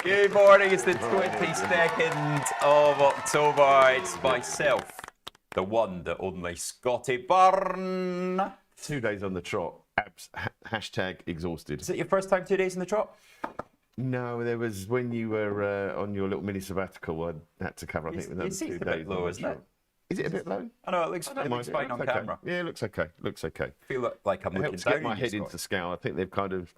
Good morning, it's the 22nd of October. It's myself, the one, the only Scotty Byrne. 2 days on the trot. Hashtag exhausted. Is it your first time 2 days in the trot? No, there was when you were on your little mini sabbatical. I had to cover. I think It seems a bit low, isn't it? Is it a bit low? I know it looks fine on camera. Yeah, it looks okay. Looks okay. I feel like I'm looking Helps down. get my head into scale. I think they've kind of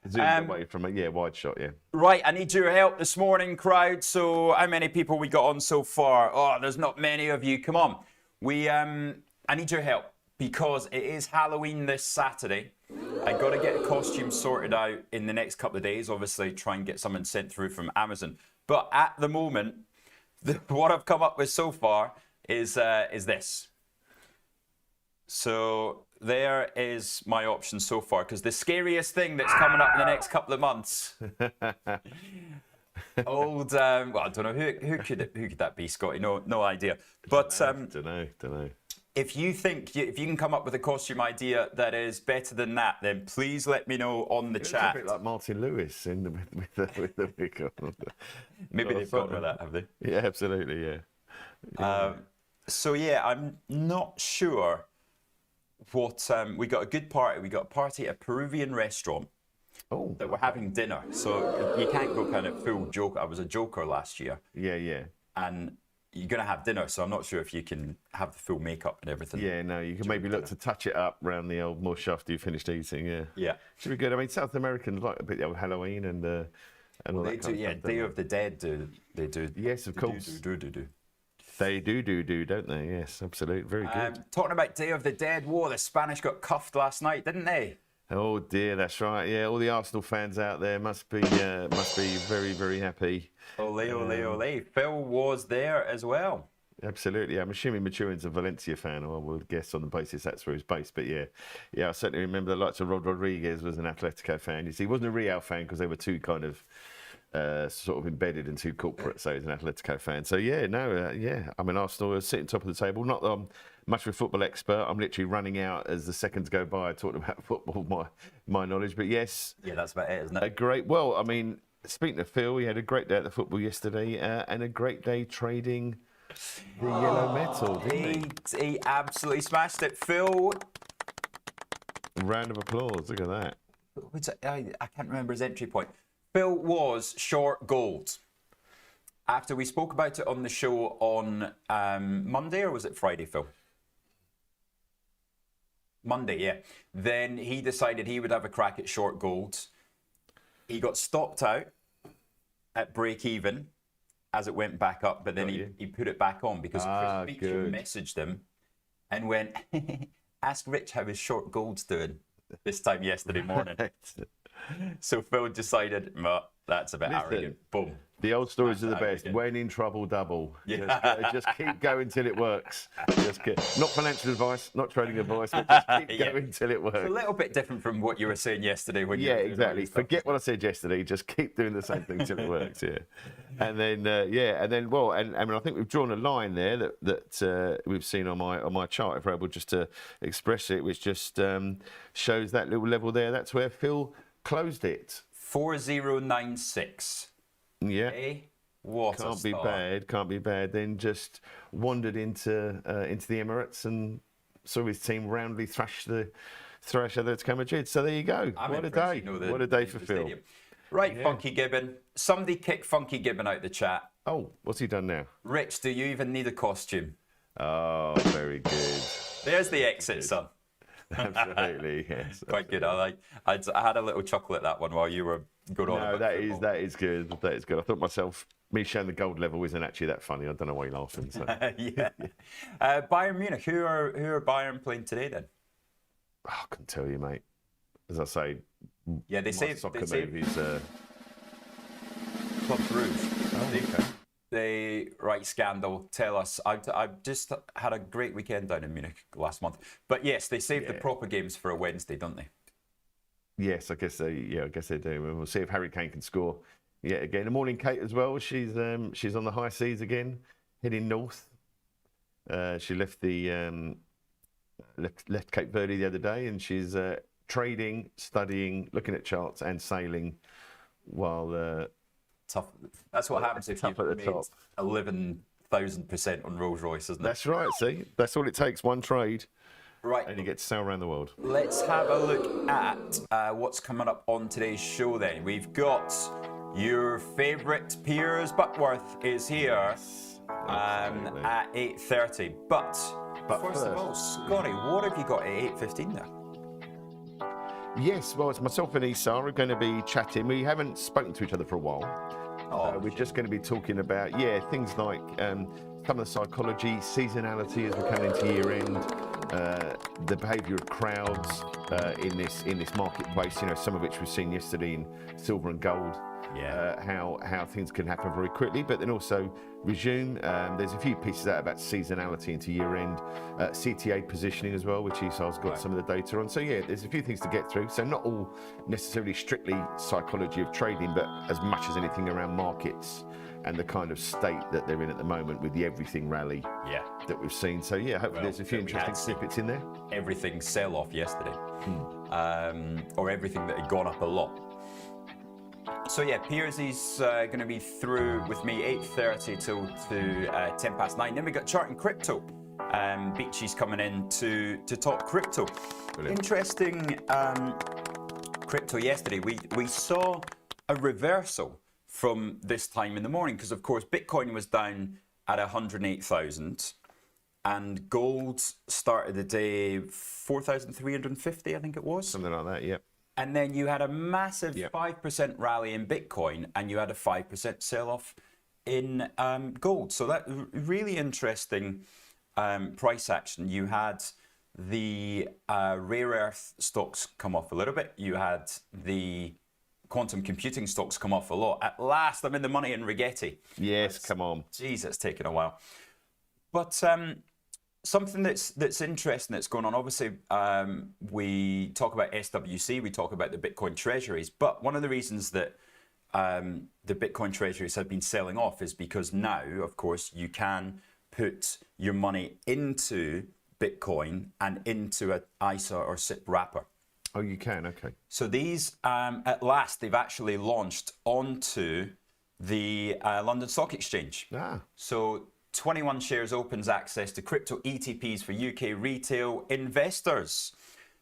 zoomed away from a wide shot. Yeah. Right, I need your help this morning, crowd. So, how many people we got on so far? Oh, there's not many of you. Come on, I need your help because it is Halloween this Saturday. I got to get a costume sorted out in the next couple of days. Obviously, try and get someone sent through from Amazon. But at the moment, what I've come up with so far is this. So there is my option so far, because the scariest thing that's coming up in the next couple of months. Well, I don't know who could that be, Scotty? No idea. But don't know. If you can come up with a costume idea that is better than that, then please let me know on the chat. It's a bit like Martin Lewis with the wig on. Maybe they've gone with that, have they? Yeah, absolutely. Yeah. So yeah, I'm not sure what we got a good party. We got a party at a Peruvian restaurant that we're having dinner. So you can't go kind of full joke. I was a joker last year. Yeah. And you're going to have dinner, so I'm not sure if you can have the full makeup and everything. Yeah, no, you can maybe look to touch it up around the old mush after you finished eating. Yeah. Should be good. I mean, South Americans like a bit of Halloween and all they that do, kind yeah, of stuff. Day of the Dead. They do. Yes, of course. They do, don't they? Yes, absolutely. Very good. Talking about Day of the Dead, the Spanish got cuffed last night, didn't they? Oh dear, that's right. Yeah, all the Arsenal fans out there must be very, very happy. Ole. Phil was there as well. Absolutely. I'm assuming Maturin's a Valencia fan, or I would guess on the basis that's where he's based. But yeah, I certainly remember the likes of Rod Rodriguez was an Atletico fan. You see, he wasn't a Real fan because they were too kind of sort of embedded and too corporate, so he's an Atletico fan. So yeah, I mean, Arsenal are sitting top of the table. Not that I'm much of a football expert. I'm literally running out as the seconds go by talking about football, my knowledge. But yes. Yeah, that's about it, isn't it? Well, I mean, speaking of Phil, he had a great day at the football yesterday and a great day trading the yellow metal, didn't he? He absolutely smashed it. Phil. Round of applause. Look at that. I can't remember his entry point. Phil was short gold. After we spoke about it on the show on Monday, or was it Friday, Phil? Monday, yeah. Then he decided he would have a crack at short gold. He got stopped out at break even as it went back up, but then he put it back on because Chris Beecham messaged him and went, ask Rich how his short gold's doing this time yesterday morning. So Phil decided, that's a bit arrogant. Boom. The old stories are the best. When in trouble, double. Yeah. Just keep going till it works. Not financial advice, not trading advice, but just keep going till it works. It's a little bit different from what you were saying yesterday. Exactly. Forget what I said yesterday. Just keep doing the same thing till it works. Yeah. And then, I think we've drawn a line there that we've seen on my chart. If we're able just to express it, which just shows that little level there. That's where Phil closed it. 4096. Yeah. Okay. What can't be bad. Then just wandered into the Emirates and saw his team roundly thrash Atletico Madrid. So there you go. What a day. What a day for Phil. Stadium. Right, yeah. Funky Gibbon. Somebody kick Funky Gibbon out the chat. Oh, what's he done now? Rich, do you even need a costume? Oh, very good. There's the exit, son. Absolutely, yes. Quite good. I had a little chuckle at that one while you were going on. No, that is good. That is good. I thought myself, me showing the gold level isn't actually that funny. I don't know why you're laughing. So. Yeah. Bayern Munich. Who are Bayern playing today then? Oh, I couldn't tell you, mate. As I say, they say soccer movies. Club Rouge. Oh, okay. They write scandal. Tell us. I've just had a great weekend down in Munich last month. But yes, they save the proper games for a Wednesday, don't they? Yes, I guess they do. And we'll see if Harry Kane can score yet again. Good morning, Kate, as well. She's on the high seas again, heading north. She left left Cape Verde the other day, and she's trading, studying, looking at charts, and sailing while tough. That's what happens if Tough you've at the made top. 11,000% on Rolls Royce, isn't it? That's right. See, that's all it takes. One trade, Right. and you get to sail around the world. Let's have a look at what's coming up on today's show then. We've got your favourite Piers Buckworth is here Absolutely. at 8:30. But first of first- all, Scotty, what have you got at 8:15 there? Yes, well, it's myself and Isa are going to be chatting. We haven't spoken to each other for a while. We're just going to be talking about, things like some of the psychology, seasonality as we're coming into year end, the behaviour of crowds in this marketplace. Some of which we've seen yesterday in silver and gold. How things can happen very quickly, but then also resume. There's a few pieces out about seasonality into year end, CTA positioning as well, which Esau's got some of the data on. So there's a few things to get through. So not all necessarily strictly psychology of trading, but as much as anything around markets and the kind of state that they're in at the moment with the everything rally that we've seen. So hopefully there's a few interesting snippets in there. Everything sell off yesterday, or everything that had gone up a lot. So Piers is going to be through with me 8:30 till to 9:10. Then we got chart and crypto. Beachy's coming in to talk crypto. Brilliant. Interesting crypto yesterday. We saw a reversal from this time in the morning because of course Bitcoin was down at 108,000 and gold started the day 4,350, I think it was. Something like that, yep. And then you had a massive 5% rally in Bitcoin and you had a 5% sell-off in gold. So that really interesting price action. You had the rare earth stocks come off a little bit. You had the quantum computing stocks come off a lot. At last, I'm in the money in Rigetti. Yes, come on. Jeez, it's taken a while. But something that's interesting that's going on, obviously, we talk about SWC, we talk about the Bitcoin treasuries, but one of the reasons that the Bitcoin treasuries have been selling off is because now, of course, you can put your money into Bitcoin and into an ISA or SIP wrapper. Oh, you can, okay. So these, at last, they've actually launched onto the London Stock Exchange. So 21 Shares opens access to crypto ETPs for UK retail investors.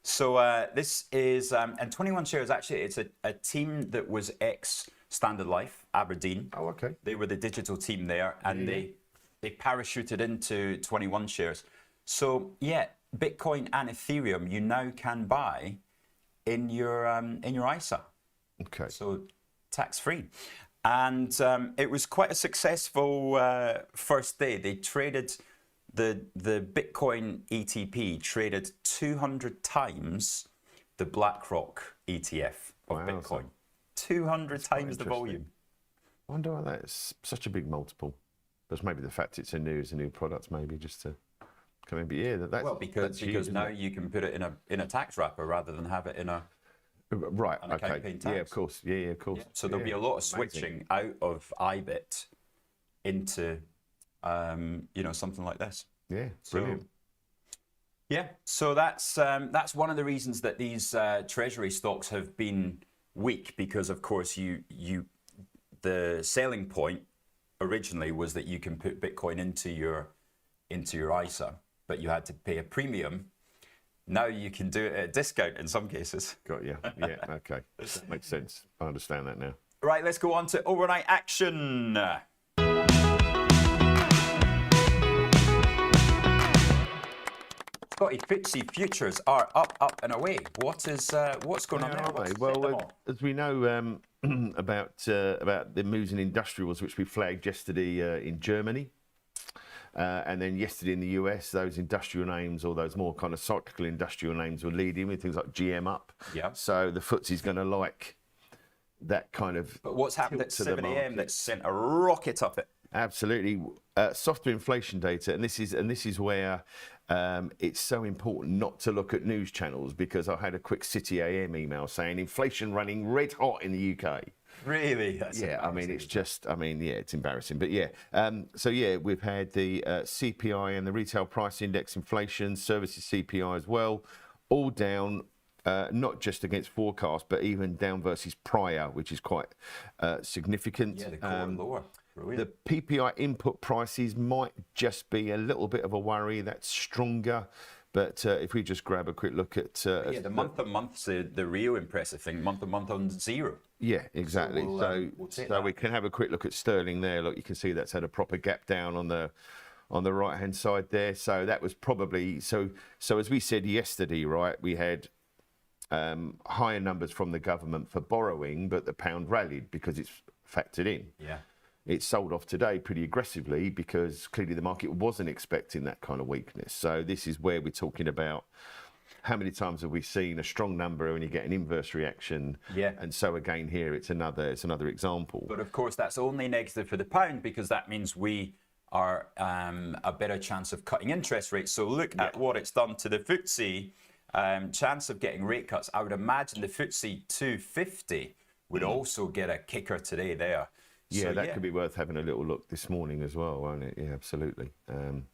So this is, and 21 Shares, actually, it's a team that was ex-Standard Life, Aberdeen. Oh, okay. They were the digital team there, and they parachuted into 21 Shares. So, Bitcoin and Ethereum, you now can buy in your ISA. Okay. So tax-free. And it was quite a successful first day. They traded, the Bitcoin ETP traded 200 times the BlackRock ETF of Bitcoin. 200 times the volume. I wonder why that's such a big multiple. But maybe the fact it's a new product, maybe just to come in. But that's because huge, now you can put it in a tax wrapper rather than have it in a right. an account paying tax. Yeah, of course. Yeah, of course. So there'll be a lot of switching out of IBIT into something like this. Yeah, brilliant. So that's one of the reasons that these treasury stocks have been weak, because of course the selling point originally was that you can put Bitcoin into your ISA, but you had to pay a premium. Now you can do it at a discount in some cases. Got you. Yeah, okay. That makes sense. I understand that now. Right, let's go on to overnight action. Scotty, FTSE futures are up and away. What's going on there? Well, as we know about the moves in industrials, which we flagged yesterday in Germany, and then yesterday in the US, those industrial names, or those more kind of cyclical industrial names, were leading with things like GM up. Yeah. So the FTSE's going to like that kind of. But what's happened at 7 a.m. that sent a rocket up it? Absolutely. Softer inflation data, and this is where it's so important not to look at news channels, because I had a quick City AM email saying inflation running red hot in the UK. Really? That's I mean, it's just, it's embarrassing. But we've had the CPI and the retail price index inflation, services CPI as well, all down not just against forecast, but even down versus prior, which is quite significant. Yeah, the core lower. Brilliant. The PPI input prices might just be a little bit of a worry. That's stronger. But if we just grab a quick look at... the month-to-month's the real impressive thing. Month-to-month on zero. Yeah, exactly. So we can have a quick look at sterling there. Look, you can see that's had a proper gap down on the right-hand side there. So that was probably... So as we said yesterday, right, we had higher numbers from the government for borrowing, but the pound rallied because it's factored in. Yeah. It sold off today pretty aggressively because clearly the market wasn't expecting that kind of weakness. So this is where we're talking about how many times have we seen a strong number when you get an inverse reaction? Yeah. And so again here it's another example. But of course that's only negative for the pound because that means we are a better chance of cutting interest rates. So look at what it's done to the FTSE. Chance of getting rate cuts. I would imagine the FTSE 250 would also get a kicker today there. Yeah, so, that could be worth having a little look this morning as well, won't it? Yeah, absolutely. And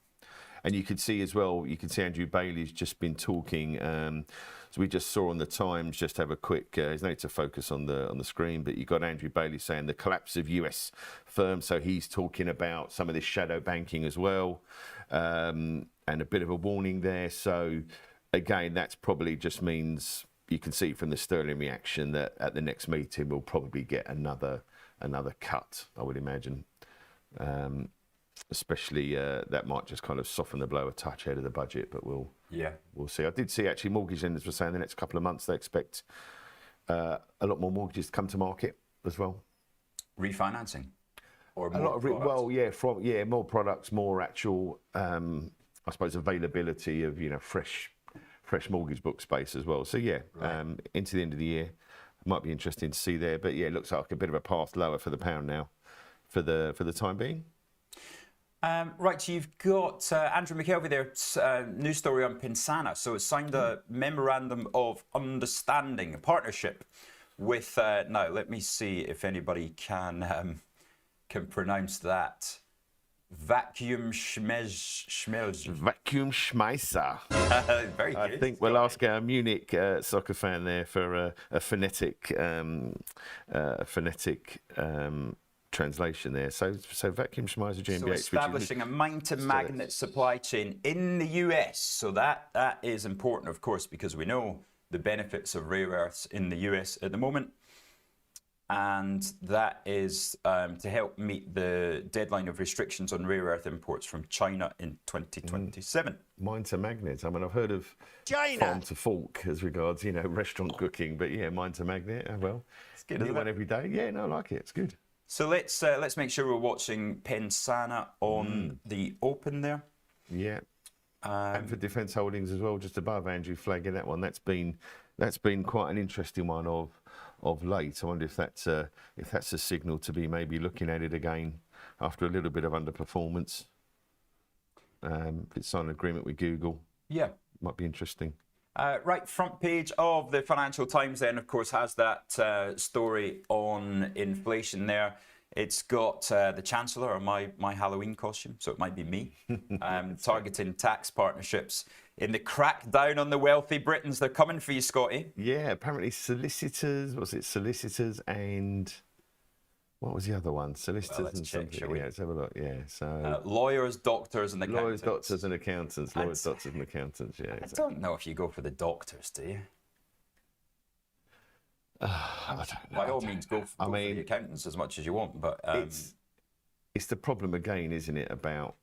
you can see as well, Andrew Bailey's just been talking. So we just saw on the Times, just have a quick, there's no need to focus on the screen, but you've got Andrew Bailey saying the collapse of US firms. So he's talking about some of this shadow banking as well, and a bit of a warning there. So again, that's probably just means you can see from the sterling reaction that at the next meeting we'll probably get another cut, I would imagine. Especially that might just kind of soften the blow a touch ahead of the budget, but we'll see. I did see actually mortgage lenders were saying the next couple of months they expect a lot more mortgages to come to market as well. Refinancing, or a more lot of products? more products, more actual, I suppose, availability of fresh mortgage book space as well. So into the end of the year. Might be interesting to see there, but yeah, it looks like a bit of a path lower for the pound now, for the time being. Right, so you've got Andrew McKelvey there, news story on Pensana. So it's signed a memorandum of understanding, a partnership with. Now, let me see if anybody can pronounce that. Vacuum Schmelz. Vacuum Schmeißer. Very good. I think we'll ask our Munich soccer fan there for a phonetic translation there. So Vacuum Schmeißer GmbH. So establishing a mine-to-magnet supply chain in the US. So that is important, of course, because we know the benefits of rare earths in the US at the moment. And that is to help meet the deadline of restrictions on rare earth imports from China in 2027. Mine to magnet. I mean, I've heard of China. Farm to fork as regards, restaurant cooking, but yeah, mine to magnet. Well, it's good. New one every day. Yeah, no, I like it. It's good. So let's make sure we're watching Pensana on the open there. Yeah. And for Defence Holdings as well, just above Andrew flagging that one. That's been quite an interesting one of late. I wonder if that's a signal to be maybe looking at it again after a little bit of underperformance. If it's signed an agreement with Google, might be interesting. Right, front page of the Financial Times then, of course, has that story on inflation there. It's got the Chancellor, or my Halloween costume, so it might be me, targeting tax partnerships. In the crackdown on the wealthy Britons, they're coming for you, Scotty. Yeah, apparently solicitors, solicitors and what was the other one? Solicitors and something. Yeah, let's have a look. Yeah, so lawyers, doctors, and accountants. Lawyers, doctors, and accountants. Lawyers, doctors, and accountants. Yeah. I don't know if you go for the doctors, do you? I don't know. By all means, go for the accountants as much as you want, but it's the problem again, isn't it? About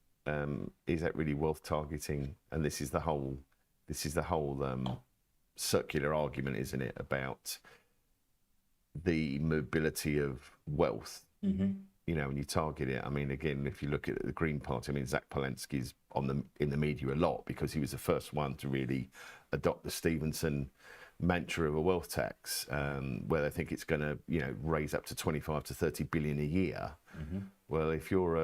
is that really wealth targeting? And this is the whole circular argument, isn't it, about the mobility of wealth? Mm-hmm. When you target it. I mean, again, if you look at the Green Party, I mean, Zach Palensky's in the media a lot because he was the first one to really adopt the Stevenson mantra of a wealth tax, where they think it's going to, raise up to 25 to 30 billion a year. Mm-hmm. Well, if you're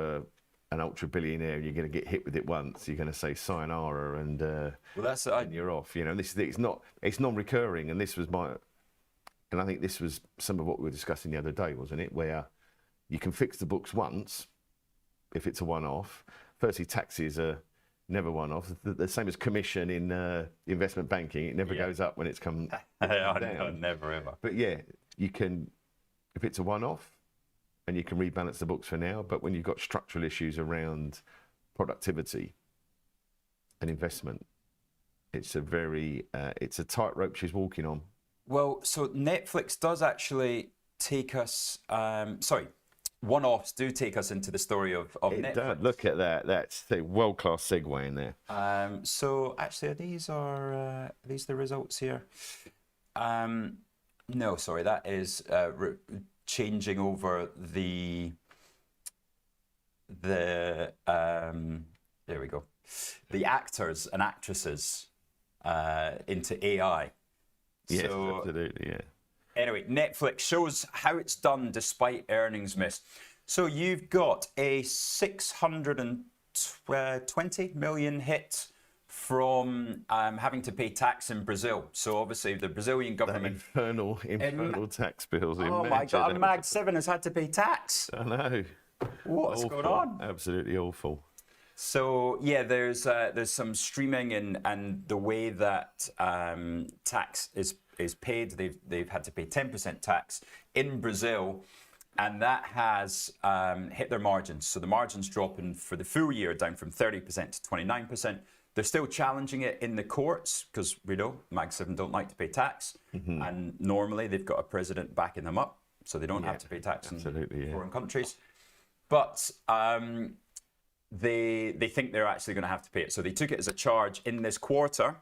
an ultra billionaire and you're going to get hit with it once, you're going to say sayonara and and you're off. It's non-recurring, and I think this was some of what we were discussing the other day, wasn't it? Where you can fix the books once if it's a one-off. Firstly, taxes are Never one-off. The same as commission in investment banking. It never goes up when it's come down. No, never ever. But yeah, you can, if it's a one-off, and you can rebalance the books for now. But when you've got structural issues around productivity and investment, it's a tightrope she's walking on. Well, so Netflix does actually take us. One-offs do take us into the story of Netflix. Does. Look at that. That's a world-class segue in there. So actually, these the results here? No, sorry, that is changing over the there we go, the actors and actresses into AI. Yes, So, absolutely, yeah. anyway, Netflix shows how it's done despite earnings miss. So you've got a 620 million hit from having to pay tax in Brazil. So obviously the Brazilian government... Infernal tax bills. Oh my God, Mag 7 has had to pay tax. I know. What's going on? Absolutely awful. So yeah, there's some streaming and the way that tax is paid. They've had to pay 10% tax in Brazil, and that has hit their margins. So the margins dropping for the full year down from 30% to 29%. They're still challenging it in the courts because we know Mag 7 don't like to pay tax, and normally they've got a president backing them up, so they don't have to pay tax in foreign countries. But they think they're actually going to have to pay it. So they took it as a charge in this quarter,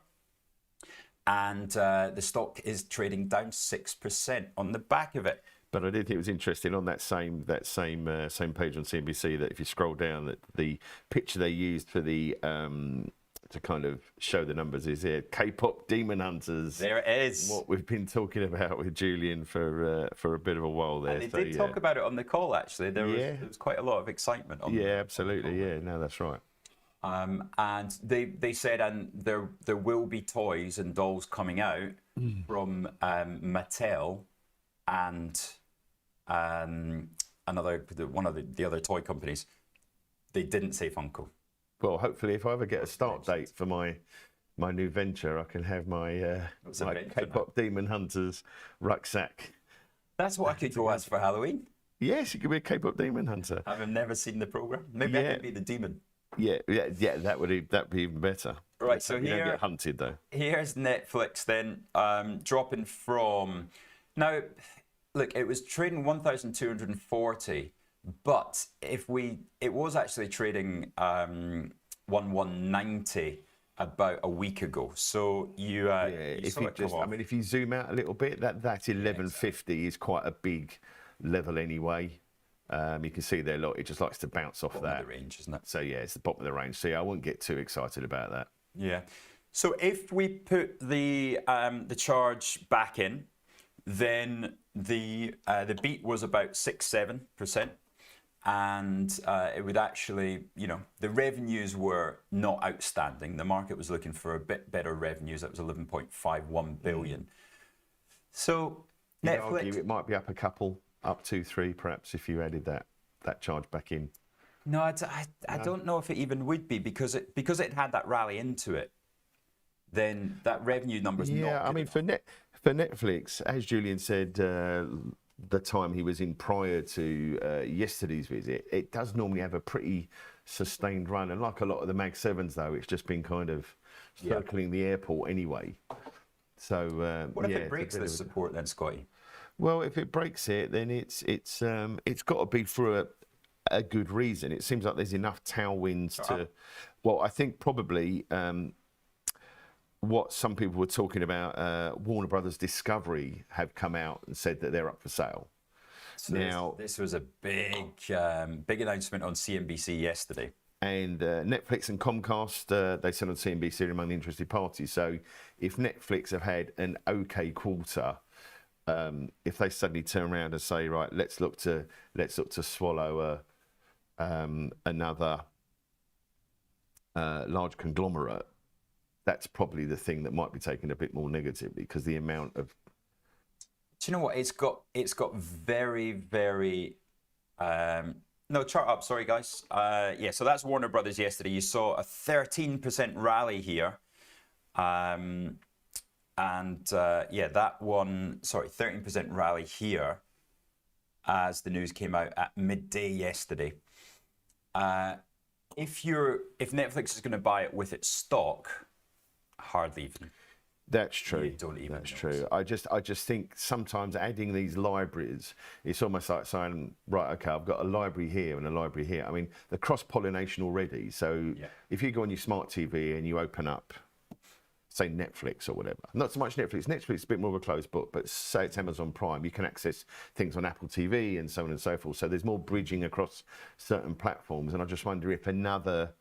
and the stock is trading down 6% on the back of it. But I did think it was interesting on that same page on CNBC that if you scroll down, that the picture they used for the to kind of show the numbers is here, K-pop demon hunters. There it is. What we've been talking about with Julian for a bit of a while there. And they did talk about it on the call, actually. There was quite a lot of excitement on absolutely. Yeah, no, that's right. And they said, and there will be toys and dolls coming out from Mattel and one of the other toy companies. They didn't say Funko. Well, hopefully, if I ever get a start date for my new venture, I can have my K-pop Demon Hunters rucksack. That's what I could go as for Halloween. Yes, you could be a K-pop Demon Hunter. I've never seen the program. Maybe I could be the demon. Yeah. That would be even better. Right. So you don't get hunted though. Here's Netflix then dropping from now. Look, it was trading 1,240. But it was actually trading 1,190 about a week ago. So if you zoom out a little bit, that 1150 is quite a big level anyway. You can see there, look, it just likes to bounce off that. Of the range, isn't it? So yeah, it's the bottom of the range. So yeah, I wouldn't get too excited about that. Yeah. So if we put the charge back in, then the beat was about 6-7%. And it would actually, the revenues were not outstanding. The market was looking for a bit better revenues. That was 11.51 billion. So Netflix, it might be up a couple, up 2-3 perhaps if you added that charge back in. No, I don't know if it even would be because it had that rally into it. Then that revenue number's not. Yeah, I mean for Netflix, as Julian said. The time he was in prior to yesterday's visit, it does normally have a pretty sustained run. And like a lot of the Mag 7s, though, it's just been kind of circling the airport anyway. So what if it breaks this support then, Scotty? Well, if it breaks it, then it's got to be for a good reason. It seems like there's enough tailwinds to. Well, I think probably. What some people were talking about, Warner Brothers Discovery have come out and said that they're up for sale. So now, this was a big announcement on CNBC yesterday. And Netflix and Comcast, they said on CNBC, among the interested parties. So if Netflix have had an okay quarter, if they suddenly turn around and say, right, let's look to swallow another large conglomerate. That's probably the thing that might be taken a bit more negatively because the amount of. Do you know what? It's got very, very No, chart up. Sorry, guys. Yeah, so that's Warner Brothers yesterday. You saw a 13% rally here. Yeah, that one, sorry, 13% rally here as the news came out at midday yesterday. If Netflix is going to buy it with its stock, hardly even. That's true. You don't even That's notice. true. I just think sometimes adding these libraries, it's almost like saying, right, okay, I've got a library here and a library here. I mean, the cross-pollination already. So if you go on your smart TV and you open up, say, Netflix or whatever, not so much Netflix. Netflix is a bit more of a closed book, but say it's Amazon Prime, you can access things on Apple TV and so on and so forth. So there's more bridging across certain platforms. And I just wonder if another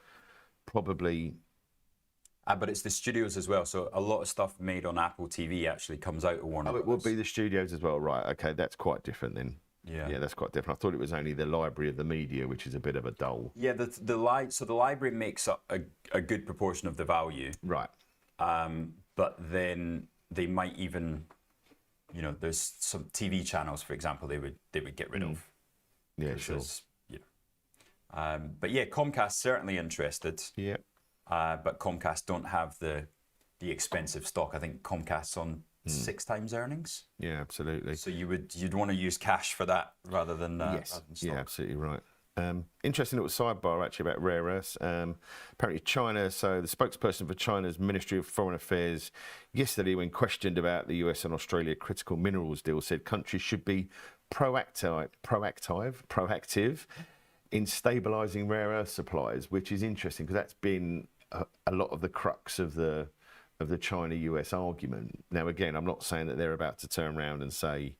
probably... But it's the studios as well. So a lot of stuff made on Apple TV actually comes out of Warner Brothers. It will be the studios as well, right? Okay, that's quite different then. Yeah, that's quite different. I thought it was only the library of the media, which is a bit of a dull. Yeah, so the library makes up a good proportion of the value. Right. But then they might even, there's some TV channels, for example, they would get rid of. Yeah, sure. But yeah, Comcast certainly interested. Yeah. But Comcast don't have the expensive stock. I think Comcast's on 6 times earnings. Yeah, absolutely. So you'd want to use cash for that rather than yes. stock. Yeah, absolutely right. Interesting little sidebar actually about rare earths. Apparently China, so the spokesperson for China's Ministry of Foreign Affairs yesterday, when questioned about the US and Australia critical minerals deal, said countries should be proactive in stabilising rare earth supplies, which is interesting because that's been a lot of the crux of the China-US argument. Now, again, I'm not saying that they're about to turn around and say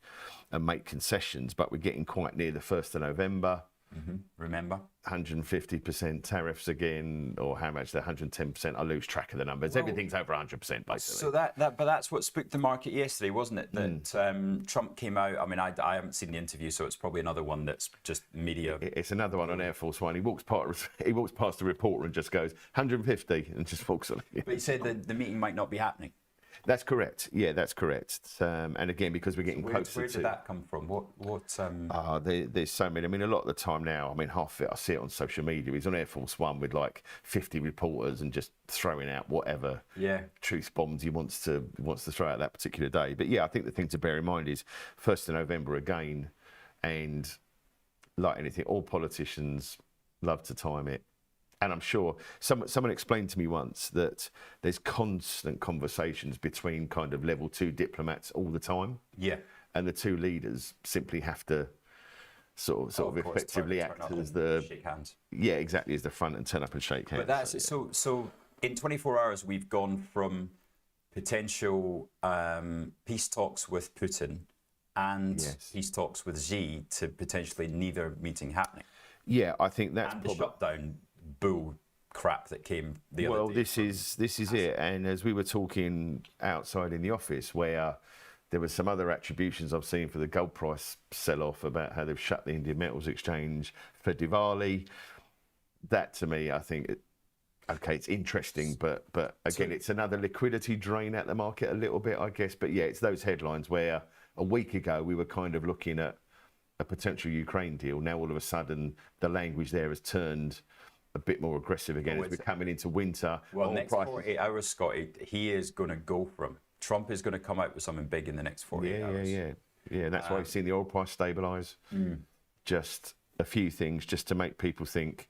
and make concessions, but we're getting quite near the 1st of November. Mm-hmm. Remember? 150% tariffs again, or how much? They're 110%. I lose track of the numbers. Everything's over 100%, basically. So but that's what spooked the market yesterday, wasn't it? That Trump came out. I mean, I haven't seen the interview, so it's probably another one that's just media. It's another one on Air Force One. He walks past the reporter and just goes 150 and just walks on. But he said the meeting might not be happening. That's correct. Yeah, that's correct. And again, because we're getting closer where did that come from? There's so many. I mean, a lot of the time now, I mean, half of it, I see it on social media. He's on Air Force One with like 50 reporters and just throwing out whatever truth bombs he wants to throw out that particular day. But yeah, I think the thing to bear in mind is 1st of November again, and like anything, all politicians love to time it. And I'm sure someone explained to me once that there's constant conversations between kind of level 2 diplomats all the time. Yeah. And the two leaders simply have to sort of effectively act as the... Shake hands. Yeah, exactly, as the front and turn up and shake hands. But that's so in 24 hours, we've gone from potential peace talks with Putin and peace talks with Xi to potentially neither meeting happening. Yeah, I think that's and the shutdown bull crap that came the other day. Well, this is it. And as we were talking outside in the office, where there were some other attributions I've seen for the gold price sell-off about how they've shut the Indian Metals Exchange for Diwali. That to me, I think, okay, it's interesting, but again, it's another liquidity drain at the market a little bit, I guess. But yeah, it's those headlines where a week ago we were kind of looking at a potential Ukraine deal. Now all of a sudden the language there has turned a bit more aggressive again as we're coming into winter. Well, next 48 hours, Scotty, he is going to go for him. Trump is going to come out with something big in the next 48 hours. Yeah, and that's why we've seen the oil price stabilise. Just a few things just to make people think,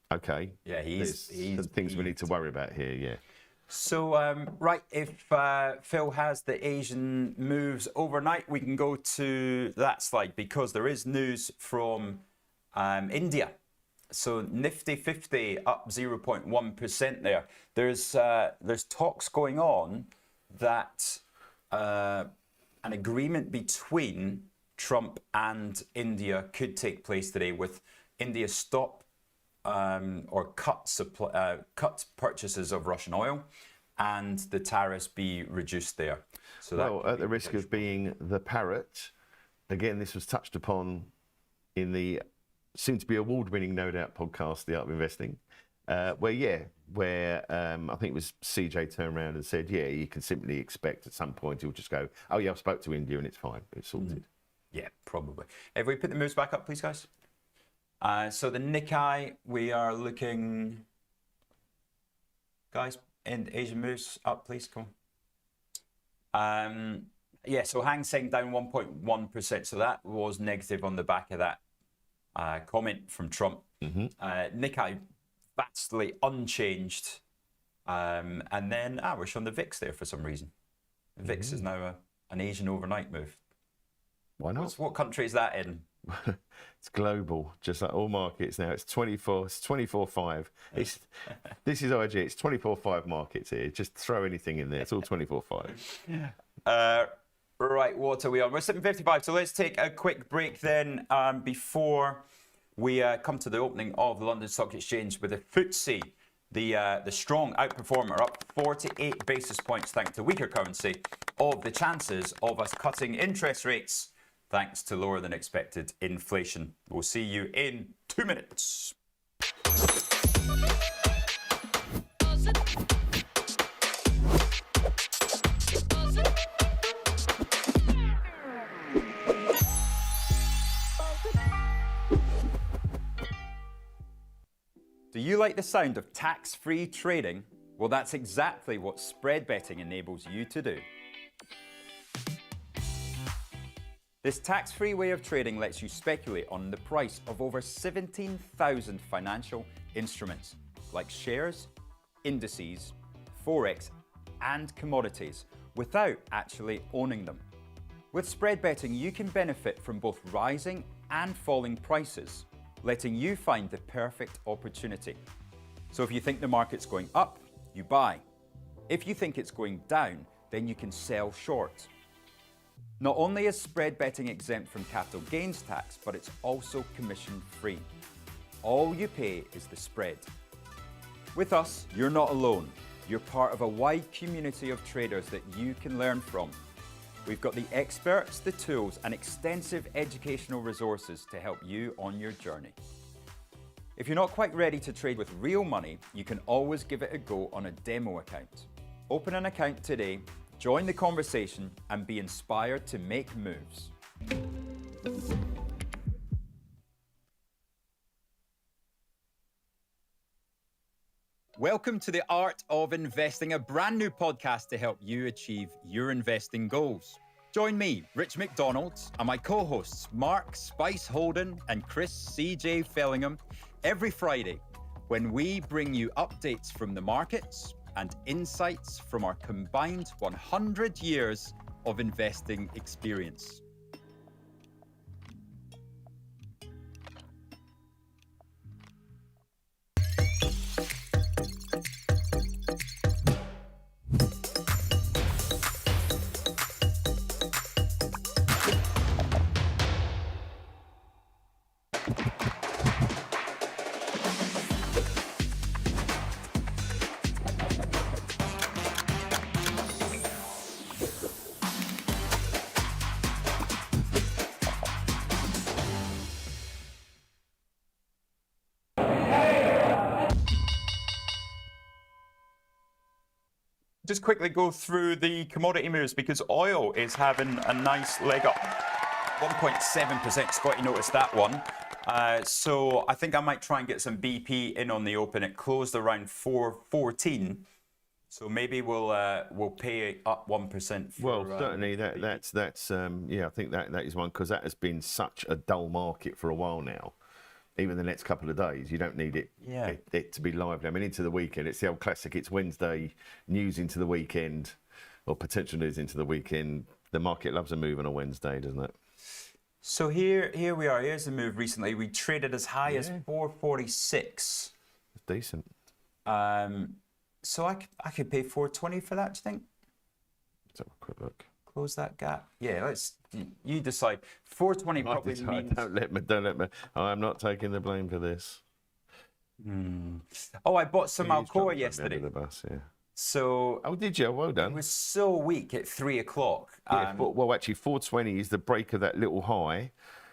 okay, he's some things we need to worry about here, yeah. So, right, if Phil has the Asian moves overnight, we can go to that slide because there is news from India. So Nifty 50 up 0.1% there. There's talks going on that an agreement between Trump and India could take place today, with India stop or cut purchases of Russian oil and the tariffs be reduced there. So well, at the risk of being the parrot, again, this was touched upon in the soon-to-be award-winning, no doubt, podcast, The Art of Investing, where I think it was CJ turned around and said, yeah, you can simply expect at some point he'll just go, oh yeah, I spoke to India and it's fine, it's sorted. Yeah, probably. If we put the moves back up, please, guys. So the Nikkei, we are looking, guys, in Asian moves up, please, come on. Yeah, so Hang Seng down 1.1%. So that was negative on the back of that comment from Trump. Nikkei vastly unchanged. And then we're showing the VIX there for some reason. The VIX is now an Asian overnight move. Why not? What country is that in? It's global, just like all markets now. It's 24/5. This is IG. It's 24/5 markets here. Just throw anything in there. It's all 24/5. Right, what are we on? We're 7:55. So let's take a quick break then before we come to the opening of the London Stock Exchange with the FTSE. The strong outperformer up 48 basis points thanks to weaker currency of the chances of us cutting interest rates thanks to lower than expected inflation. We'll see you in 2 minutes. Do you like the sound of tax-free trading? Well, that's exactly what spread betting enables you to do. This tax-free way of trading lets you speculate on the price of over 17,000 financial instruments, like shares, indices, forex, and commodities, without actually owning them. With spread betting, you can benefit from both rising and falling prices, letting you find the perfect opportunity. So if you think the market's going up, you buy. If you think it's going down, then you can sell short. Not only is spread betting exempt from capital gains tax, but it's also commission free. All you pay is the spread. With us, you're not alone. You're part of a wide community of traders that you can learn from. We've got the experts, the tools, and extensive educational resources to help you on your journey. If you're not quite ready to trade with real money, you can always give it a go on a demo account. Open an account today, join the conversation, and be inspired to make moves. Welcome to the Art of Investing, a brand new podcast to help you achieve your investing goals. Join me, Rich McDonald, and my co-hosts, Mark Spice Holden and Chris CJ Fellingham, every Friday when we bring you updates from the markets and insights from our combined 100 years of investing experience. Just quickly go through the commodity moves because oil is having a nice leg up. 1.7%, Scott, you noticed that one. So I think I might try and get some BP in on the open. It closed around 4.14. So maybe we'll pay up 1% for, well, certainly that's yeah, I think that is one, because that has been such a dull market for a while now. Even the next couple of days, you don't need it to be lively. I mean, into the weekend, it's the old classic. It's Wednesday, news into the weekend, or potential news into the weekend. The market loves a move on a Wednesday, doesn't it? So here we are. Here's the move recently. We traded as high as 446. It's decent. So I could pay 420 for that, do you think? Let's have a quick look. Close that gap. Yeah, you decide. 420 probably means... Don't let me. I'm not taking the blame for this. Oh, I bought some Alcoa yesterday. The bus, yeah. So... Oh, did you? Well done. It was so weak at 3 o'clock. Yeah, well, actually, 420 is the break of that little high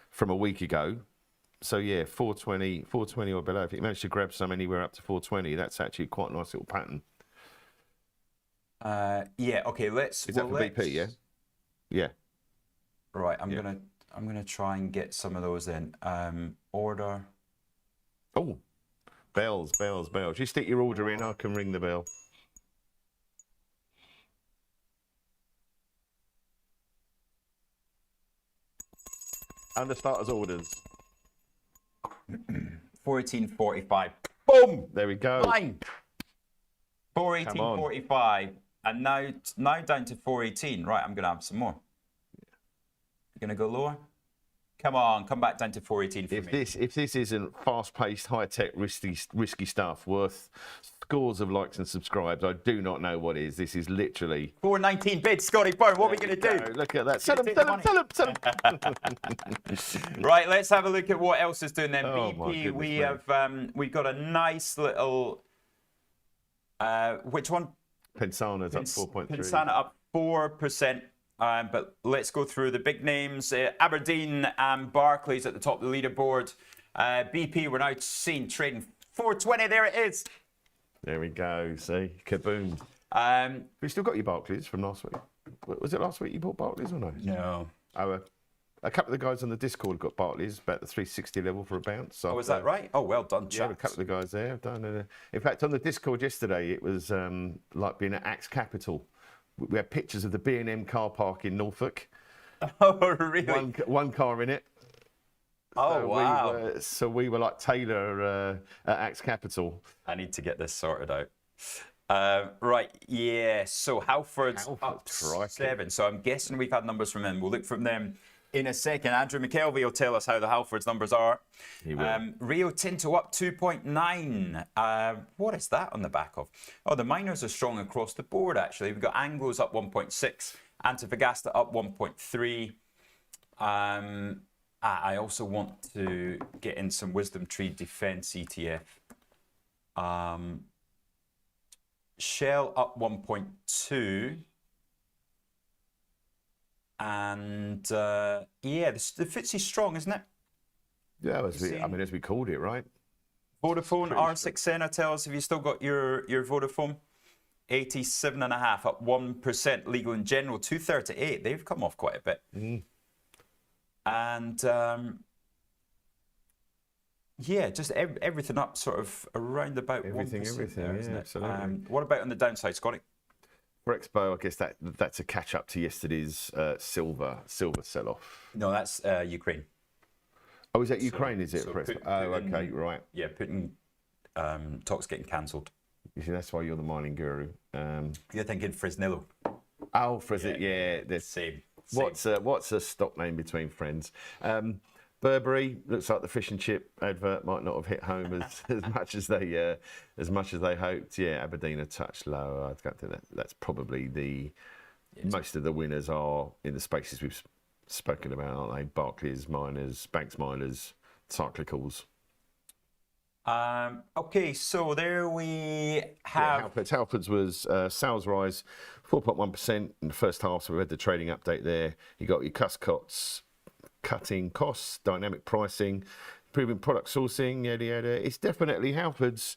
from a week ago. So, yeah, 420 or below. If you manage to grab some anywhere up to 420, that's actually quite a nice little pattern. Yeah, okay, Is that for BP, yeah? Yeah. Right, I'm gonna try and get some of those in. Order. Oh, bells. You stick your order in, I can ring the bell. Under starters orders. 14.45. Boom! There we go. Fine. 418.45. And now down to 418. Right, I'm going to have some more. You're going to go lower? Come on, come back down to 418 for me. If this isn't fast-paced, high-tech, risky stuff worth scores of likes and subscribes, I do not know what is. This is literally 419 bids, Scotty Byrne. What are we going to do? Look at that. Sell them. Right, let's have a look at what else is doing then. Oh, my BP, goodness, we've got a nice little. Which one? Pensana's up 4.3. Pensana up 4%. But let's go through the big names. Aberdeen and Barclays at the top of the leaderboard. BP, we're now seeing trading 420. There it is. There we go. See, kaboom. We still got your Barclays from last week. Was it last week you bought Barclays or no? No. Oh, a couple of the guys on the Discord got Barclays about the 360 level for a bounce. So, Oh, is that right? Oh, well done, yeah, chaps. a couple of the guys there have done. In fact, on the Discord yesterday, it was like being at Axe Capital. We had pictures of the B&M car park in Norfolk. Oh, really? One car in it. Oh, wow. So we were like Taylor at Axe Capital. I need to get this sorted out. Right, yeah. So Halford's up crikey. 7. So I'm guessing we've had numbers from him. We'll look from them in a second. Andrew McKelvey will tell us how the Halfords numbers are. He will. Rio Tinto up 2.9. What is that on the back of? Oh, the miners are strong across the board, actually. We've got Anglos up 1.6, Antofagasta up 1.3. I also want to get in some Wisdom Tree Defense ETF. Shell up 1.2. And yeah, the FTSE's strong, isn't it? Yeah, as we called it, right? Vodafone R6N, tell us if you still got your Vodafone. 87.5, up 1%. Legal and General 238. They've come off quite a bit. And yeah, just everything up sort of around about Everything, 1% there, yeah, isn't it? absolutely. What about on the downside, Scotty? For Expo, I guess that's a catch up to yesterday's silver sell-off. No, that's Ukraine. Oh, is that Ukraine? Is it so for Expo? Putin, Okay, right. Yeah, Putin talks getting cancelled. You see, that's why you're the mining guru. You're thinking Fresnillo. Oh, Fresnit, yeah. There's Same. what's a stock name between friends? Burberry looks like the fish and chip advert might not have hit home as much as they hoped. Yeah, Aberdeen a touch lower. I don't think that's probably most of the winners are in the spaces we've spoken about, aren't they? Barclays, miners, banks, miners, cyclicals. Okay, so there we have. Halfords was sales rise 4.1% in the first half. So we had the trading update there. You got your costs, cutting costs, dynamic pricing, improving product sourcing, yada yada. It's definitely Halfords.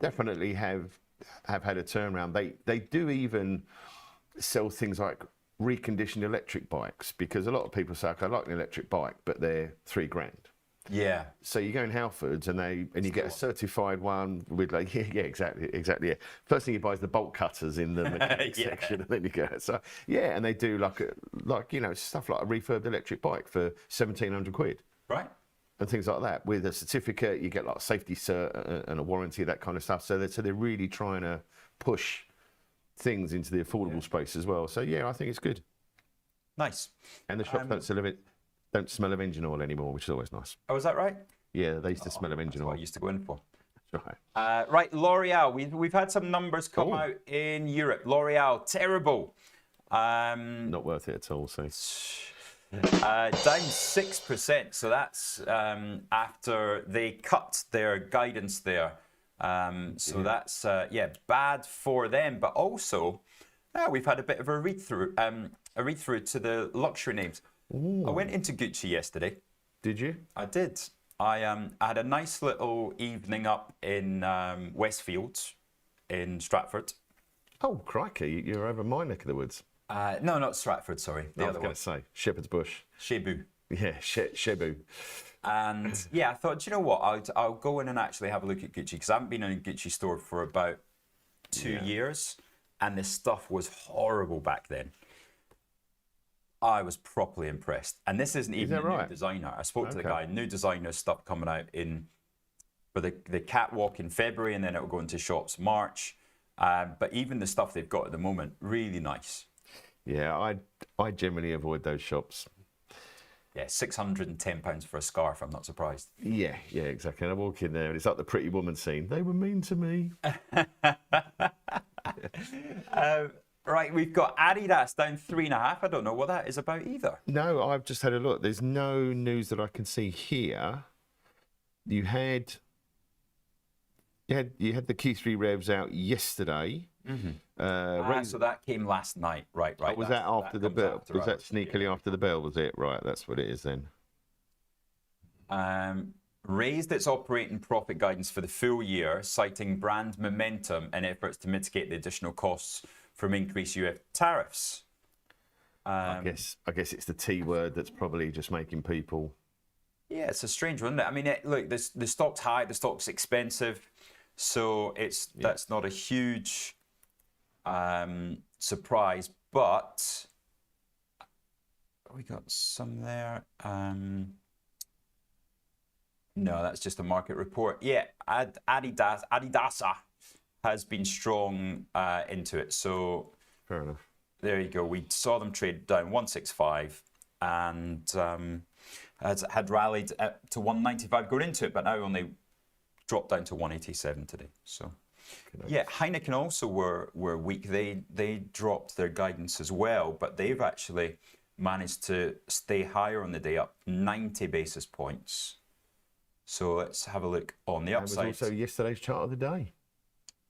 Definitely have had a turnaround. They do even sell things like reconditioned electric bikes, because a lot of people say, okay, I like an electric bike, but they're $3,000. Yeah. So you go in Halfords and you get a certified one with like yeah exactly yeah. First thing you buy is the bolt cutters in the mechanic section, and then you go and they do like stuff like a refurbed electric bike for 1,700 quid, Right. and things like that. With a certificate, you get like a safety cert and a warranty, that kind of stuff. So they're really trying to push things into the affordable space as well. So yeah, I think it's good. Nice. And the shops don't smell of engine oil anymore, which is always nice. Oh, is that right? Yeah, they used to smell of engine That's what oil. I used to go in for. Right. Right, L'Oreal. We've had some numbers come out in Europe. L'Oreal, terrible. Not worth it at all. So Down 6%. So that's after they cut their guidance there. So that's bad for them. But also, we've had a bit of a read through to the luxury names. Ooh. I went into Gucci yesterday. Did you? I did. I had a nice little evening up in Westfields in Stratford. Oh, crikey, you're over my neck of the woods. No, not Stratford, sorry. I was going to say Shepherd's Bush. Cebu. Yeah, Shebu. And yeah, I thought, do you know what? I'll go in and actually have a look at Gucci, because I haven't been in a Gucci store for about 2 years, and this stuff was horrible back then. I was properly impressed. And this isn't even a new designer. I spoke to the guy, new designer stuff coming out for the catwalk in February, and then it'll go into shops March. But even the stuff they've got at the moment, really nice. Yeah, I generally avoid those shops. Yeah, £610 for a scarf. I'm not surprised. Yeah, exactly. And I walk in there, and it's like the Pretty Woman scene. They were mean to me. Right, we've got Adidas down 3.5. I don't know what that is about either. No, I've just had a look. There's no news that I can see here. You had the Q3 revs out yesterday. Mm-hmm. So that came last night, right? Was that after the bell? Was that sneakily after the bell? Was it? Right, that's what it is then. Raised its operating profit guidance for the full year, citing brand momentum and efforts to mitigate the additional costs from increased US tariffs. I guess it's the T word that's probably just making people. Yeah, it's a strange one, isn't it? I mean, look, the stock's high, the stock's expensive, so that's not a huge surprise. But we got some there. No, that's just a market report. Yeah, Adidasa has been strong into it. So fair enough. There you go. We saw them trade down 165 and had rallied to 195 going into it, but now only dropped down to 187 today. So yeah, Heineken also were weak. They dropped their guidance as well, but they've actually managed to stay higher on the day, up 90 basis points. So let's have a look on the upside. It was also yesterday's chart of the day.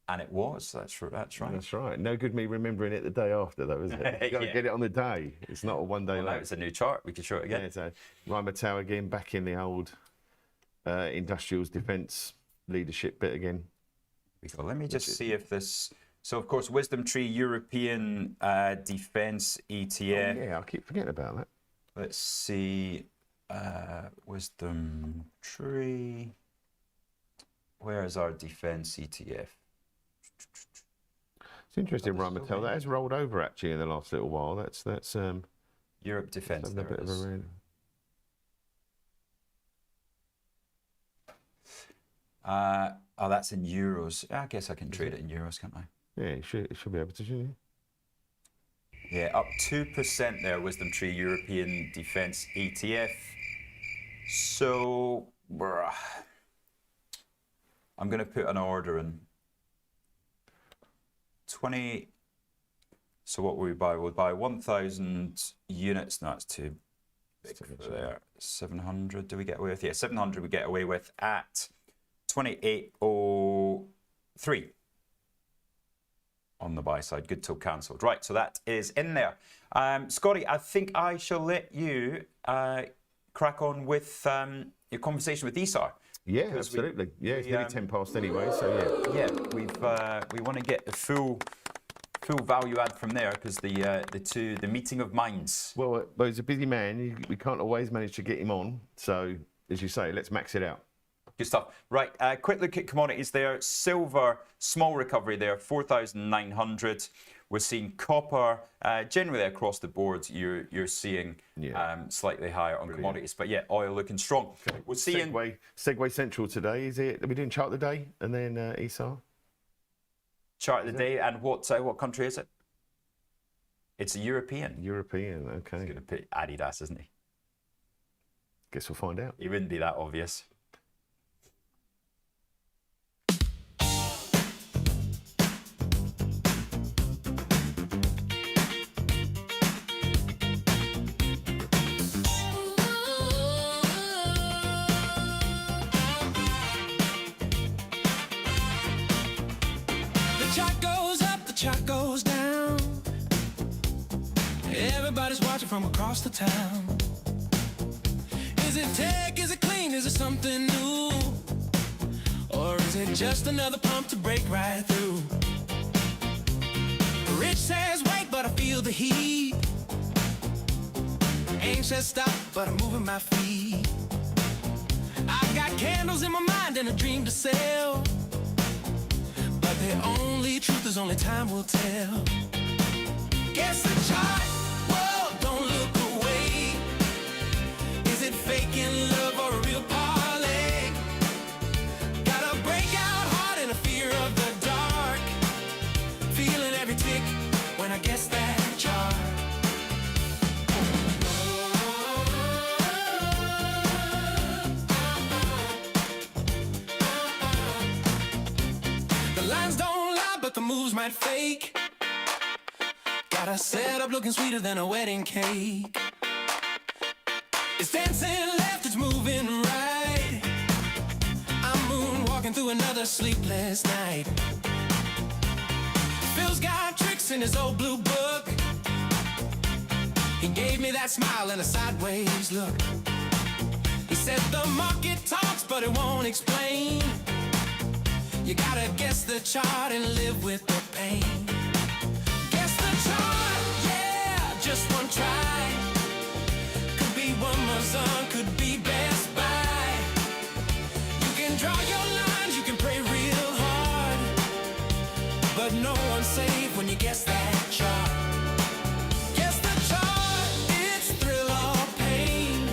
And it was. That's right. That's right. No good me remembering it the day after, though, is it? You've got to get it on the day. It's not a one-day late. It's a new chart. We can show it again. Yeah, so Rheinmetall again, back in the old industrials defence leadership bit again. Let me just see if this... So, of course, Wisdom Tree European Defence ETF. Oh, yeah, I keep forgetting about that. Let's see. Wisdom Tree. Where is our defence ETF? It's interesting, Rheinmetall. That has rolled over actually in the last little while. That's Europe Defence. There it is. That's in euros. I guess I can trade it in euros, can't I? Yeah, you should be able to, shouldn't you? Yeah, up 2% there, Wisdom Tree European Defence ETF. So, I'm going to put an order in. 20. So what will we buy? We'll buy 1,000 units. No, it's too big for there. 700. Do we get away with? Yeah, 700 we get away with at 28.03 on the buy side. Good till cancelled. Right, so that is in there. Scotty, I think I shall let you crack on with your conversation with Isar. Yeah, absolutely. It's nearly 10 past anyway, so yeah. Yeah, we want to get the full value add from there because the meeting of minds. Well, he's a busy man. We can't always manage to get him on. So, as you say, let's max it out. Good stuff. Right, quick look at commodities there. Silver, small recovery there, 4,900. We're seeing copper, generally across the board, you're seeing slightly higher on commodities. But yeah, oil looking strong. Okay. We're seeing... Segway Central today, is it? Are we doing chart of the day and then Isar? Chart of the day, and what country is it? It's a European. European, okay. He's going to pick Adidas, isn't he? Guess we'll find out. He wouldn't be that obvious. Chart goes down. Everybody's watching from across the town. Is it tech? Is it clean? Is it something new? Or is it just another pump to break right through? Rich says wait, but I feel the heat. Ain't said stop, but I'm moving my feet. I got candles in my mind and a dream to sell, but the only truth is only time will tell. Guess the chart, whoa, don't look away. Is it faking love or a real parlay? Got a breakout heart and a fear of the dark, feeling every tick when I guess that chart. The lines don't lie, but the moves might fake. Got a setup looking sweeter than a wedding cake. It's dancing left, it's moving right. I'm moonwalking through another sleepless night. Phil's got tricks in his old blue book. He gave me that smile and a sideways look. He said the market talks, but it won't explain. You gotta guess the chart and live with the pain. Guess the chart, yeah, just one try. Could be Amazon, could be Best Buy. You can draw your lines, you can pray real hard, but no one's safe when you guess that chart. Guess the chart, it's thrill or pain.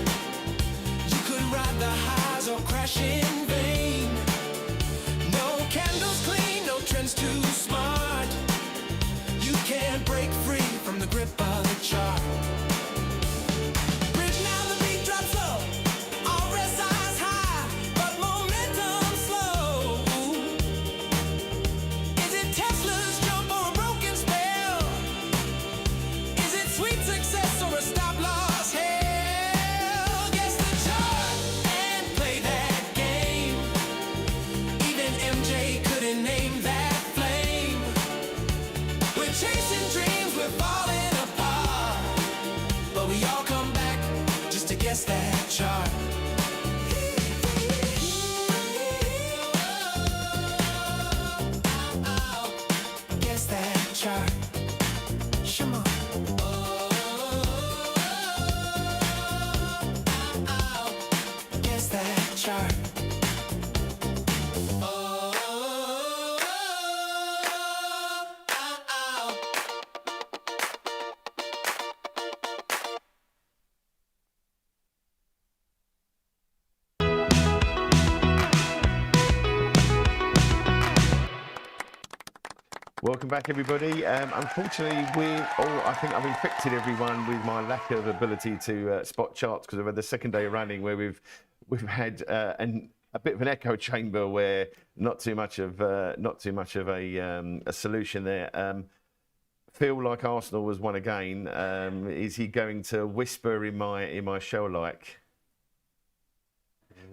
You could ride the highs or crash in vain. No candles clean, no trends too smart. You can't break free from the grip of the chart. Bridge now, the beat drops low. All rest eyes high, but momentum slow. Is it Tesla's jump or a broken spell? Is it sweet success or a stop loss hell? Guess the chart and play that game. Even MJ couldn't name that flame. We're chasing dreams, we're falling apart, but we all come back just to guess that chart. Guess that chart. Come on. Guess that chart. Welcome back, everybody. Unfortunately, I think I've infected everyone with my lack of ability to spot charts because I've had the second day running where we've had a bit of an echo chamber where not too much of a solution there. Feel like Arsenal has won again. Is he going to whisper in my shell like?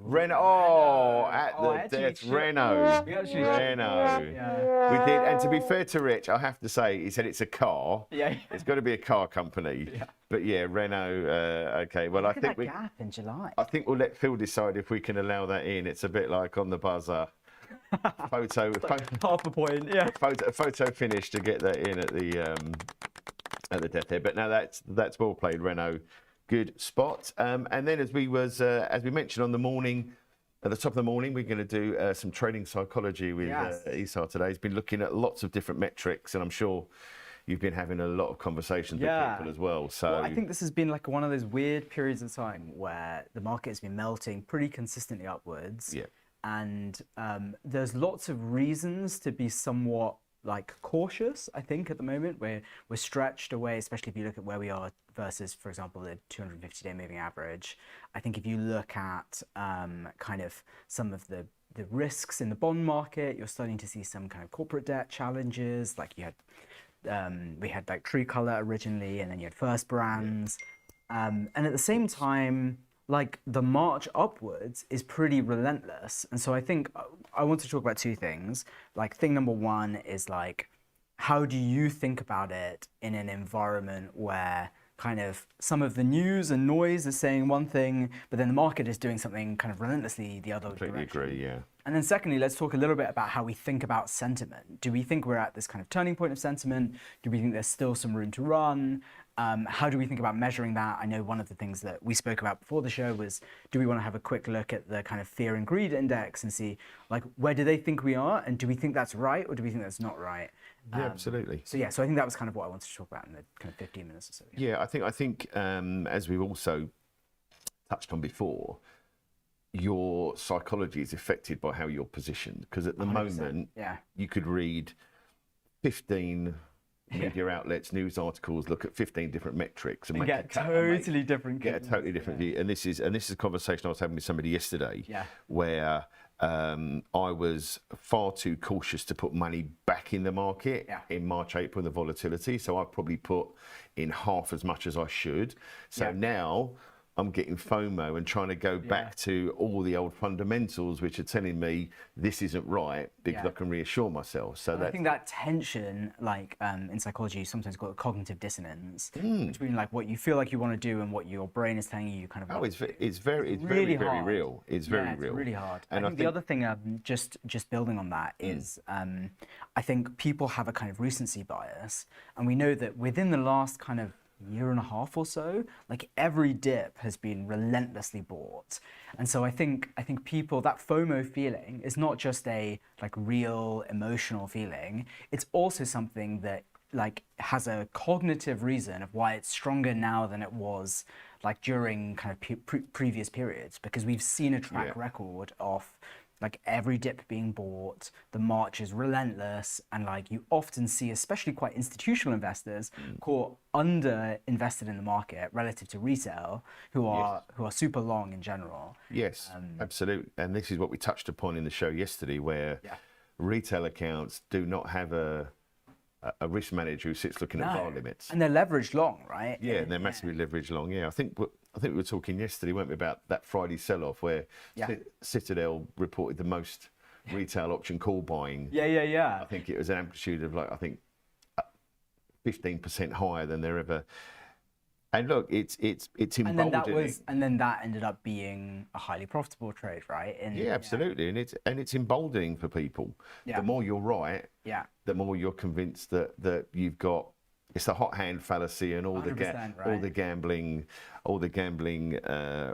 Renault, at the death, Renault. Renault. We did, and to be fair to Rich, I have to say, he said it's a car. Yeah. It's got to be a car company. Yeah. But yeah, Renault. Okay, well, I think gap in July. I think we'll let Phil decide if we can allow that in. It's a bit like on the buzzer. Photo, half a point. Yeah. Photo finish to get that in at the death there. But now that's well played, Renault. Good spot. And then as we mentioned on the morning, at the top of the morning, we're going to do some trading psychology with Isar today. He's been looking at lots of different metrics, and I'm sure you've been having a lot of conversations with people as well. So I think this has been like one of those weird periods of time where the market has been melting pretty consistently upwards. Yeah. And there's lots of reasons to be somewhat like cautious, I think, at the moment. We're stretched away, especially if you look at where we are versus, for example, the 250-day moving average. I think if you look at kind of some of the risks in the bond market, you're starting to see some kind of corporate debt challenges. Like you had, we had like True Color originally, and then you had First Brands. And at the same time, like the march upwards is pretty relentless. And so I think I want to talk about two things. Like thing number one is like, how do you think about it in an environment where kind of some of the news and noise is saying one thing, but then the market is doing something kind of relentlessly the other Completely direction. agree, yeah. And then secondly, let's talk a little bit about how we think about sentiment. Do we think we're at this kind of turning point of sentiment? Do we think there's still some room to run? How do we think about measuring that? I know one of the things that we spoke about before the show was, do we want to have a quick look at the kind of fear and greed index and see, like, where do they think we are? And do we think that's right or do we think that's not right? Yeah, absolutely. So I think that was kind of what I wanted to talk about in the kind of 15 minutes or so. Yeah, I think as we've also touched on before, your psychology is affected by how you're positioned. Because at the 100%, moment, you could read 15 media outlets, news articles, look at 15 different metrics and get totally different view. And this is a conversation I was having with somebody yesterday, where I was far too cautious to put money back in the market in March, April, the volatility. So I probably put in half as much as I should. So now I'm getting FOMO and trying to go back to all the old fundamentals, which are telling me this isn't right, because I can reassure myself. So I think that tension, like in psychology, you sometimes call it cognitive dissonance between like what you feel like you want to do and what your brain is telling you kind of. Oh, it's very real. It's very real. It's really hard. And I think the other thing, just building on that, is I think people have a kind of recency bias, and we know that within the last kind of year and a half or so, like every dip has been relentlessly bought. And so I think people, that FOMO feeling is not just a like real emotional feeling, it's also something that like has a cognitive reason of why it's stronger now than it was like during kind of previous periods, because we've seen a track record of like every dip being bought, the march is relentless, and like you often see, especially quite institutional investors, caught under invested in the market relative to retail, who are super long in general. Yes, absolutely. And this is what we touched upon in the show yesterday, where retail accounts do not have a risk manager who sits looking at VAR limits, and they're leveraged long, right? Yeah, and they're massively leveraged long. Yeah, I think we were talking yesterday, weren't we, about that Friday sell-off where Citadel reported the most retail option call buying. Yeah. I think it was an amplitude of 15% higher than they're ever. And look, it's emboldening. And then that ended up being a highly profitable trade, right? Absolutely, and it's emboldening for people. The more you're right, the more you're convinced that you've got. It's the hot hand fallacy and all the gambling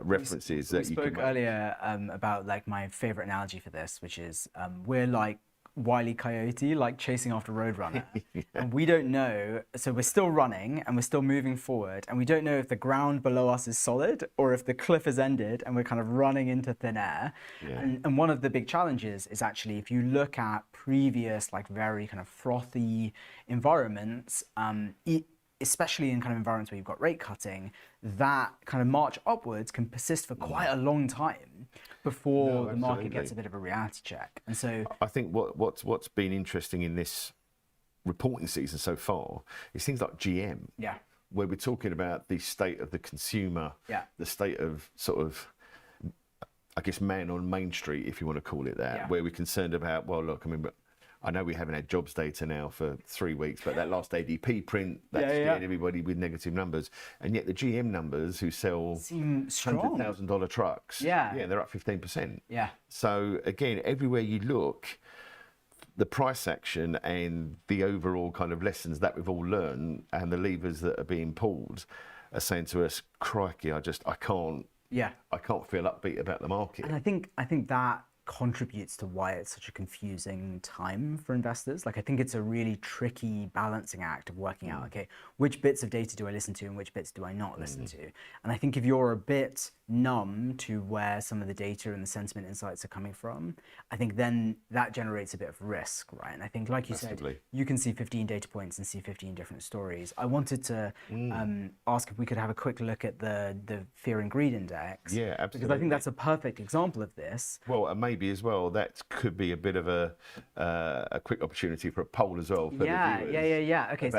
references that you can make. We spoke earlier about like my favorite analogy for this, which is we're like Wile E. Coyote, like chasing after Roadrunner, and we don't know. So we're still running and we're still moving forward, and we don't know if the ground below us is solid or if the cliff has ended and we're kind of running into thin air. And one of the big challenges is actually, if you look at previous like very kind of frothy environments, especially in kind of environments where you've got rate cutting, that kind of march upwards can persist for quite a long time before the market gets a bit of a reality check. And so I think what's been interesting in this reporting season so far is things like GM, where we're talking about the state of the consumer, the state of sort of, I guess, man on Main Street, if you want to call it that, where we're concerned about, well, look, I mean, I know we haven't had jobs data now for 3 weeks, but that last ADP print, that scared everybody with negative numbers. And yet the GM numbers who sell $100,000 trucks, they're up 15%. So again, everywhere you look, the price action and the overall kind of lessons that we've all learned and the levers that are being pulled are saying to us, crikey, I can't feel upbeat about the market. And I think that contributes to why it's such a confusing time for investors. Like, I think it's a really tricky balancing act of working out, okay, which bits of data do I listen to and which bits do I not listen to? And I think if you're a bit numb to where some of the data and the sentiment insights are coming from, I think then that generates a bit of risk, right? And I think, like you said, you can see 15 data points and see 15 different stories. I wanted to ask if we could have a quick look at the fear and greed index. Yeah, absolutely. Because I think that's a perfect example of this. Well, and maybe as well, that could be a bit of a quick opportunity for a poll as well for the viewers. Okay,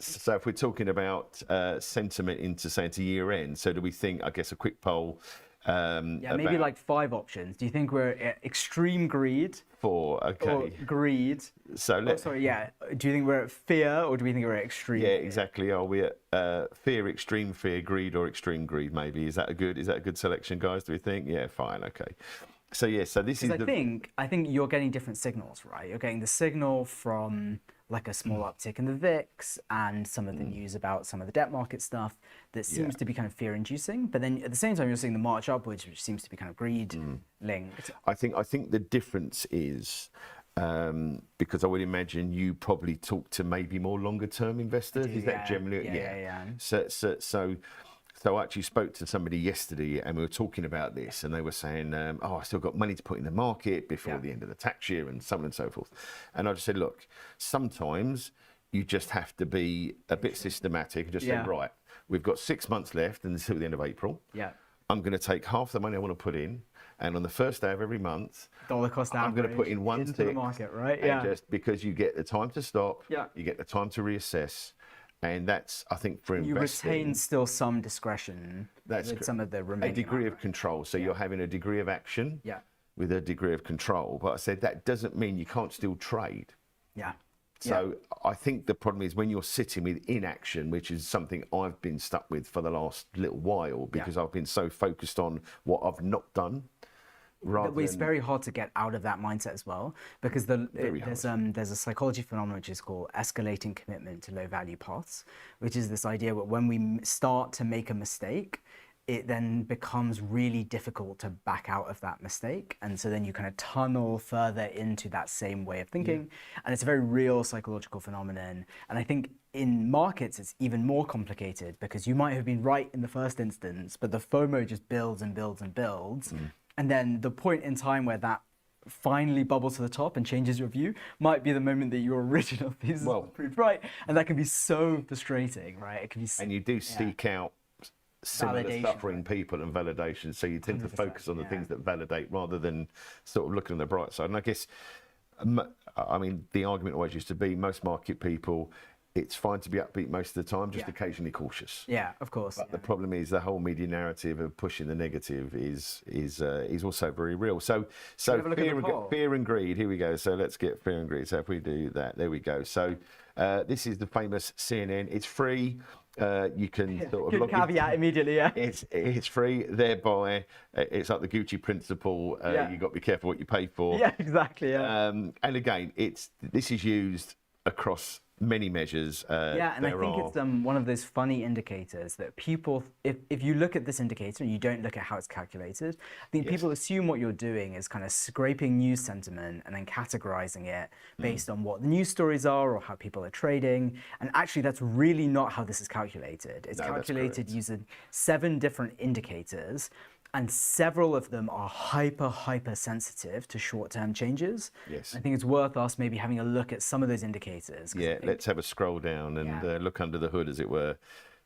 so if we're talking about sentiment into, say, into year end, so do we think, I guess, a quick poll, Yeah, maybe like 5 options. Do you think we're at extreme greed? 4, okay. Or greed? So let's. Do you think we're at fear, or do we think we're at extreme? Yeah, fear? exactly. Are we at fear, extreme fear, greed, or extreme greed? Maybe is that a good selection, guys? Do we think? Yeah, fine, okay. So yeah, so this is. I think you're getting different signals, right? You're getting the signal from like a small uptick in the VIX and some of the news about some of the debt market stuff that seems to be kind of fear-inducing. But then at the same time, you're seeing the march upwards, which seems to be kind of greed-linked. I think the difference is. Because I would imagine you probably talk to maybe more longer-term investors. Is that generally? Yeah. So I actually spoke to somebody yesterday, and we were talking about this, and they were saying, "Oh, I still got money to put in the market before the end of the tax year, and so on and so forth." And I just said, "Look, sometimes you just have to be a bit systematic and just say, right, we've got 6 months left until the end of April. Yeah. I'm going to take half the money I want to put in, and on the first day of every month, dollar cost average, I'm going to put in one into tick the market, right? And just because you get the time to stop, Yeah. you get the time to reassess, and that's, I think, for You investing, retain still some discretion with some of the a remaining degree of amount. control. So you're having a degree of action Yeah. with a degree of control. But I said that doesn't mean you can't still trade. Yeah. So I think the problem is when you're sitting with inaction, which is something I've been stuck with for the last little while because I've been so focused on what I've not done. It's very hard to get out of that mindset as well, because there's a psychology phenomenon which is called escalating commitment to low value paths, which is this idea that when we start to make a mistake, it then becomes really difficult to back out of that mistake. And so then you kind of tunnel further into that same way of thinking. And it's a very real psychological phenomenon. And I think in markets, it's even more complicated because you might have been right in the first instance, but the FOMO just builds and builds and builds. And then the point in time where that finally bubbles to the top and changes your view might be the moment that your original thesis was proved right. And that can be so frustrating, right? It can be. And you do seek out similar Validation, suffering people and validation, so you tend to focus on the things that validate rather than sort of looking on the bright side. And I guess, I mean, the argument always used to be most market people, it's fine to be upbeat most of the time, just occasionally cautious. Yeah, of course. But the problem is the whole media narrative of pushing the negative is also very real. So fear and greed. Here we go. So let's get fear and greed. So if we do that, there we go. So this is the famous CNN. It's free. You can sort of good caveat immediately. Yeah, it's free. Thereby, it's like the Gucci principle. You got to be careful what you pay for. Yeah, exactly. Yeah. And again, this is used across many measures. And I think it's one of those funny indicators that people, if you look at this indicator and you don't look at how it's calculated, I think people assume what you're doing is kind of scraping news sentiment and then categorizing it based on what the news stories are or how people are trading. And actually, that's really not how this is calculated. It's calculated using 7 different indicators, and several of them are hyper sensitive to short-term changes. Yes. I think it's worth us maybe having a look at some of those indicators. Yeah, let's have a scroll down and look under the hood, as it were.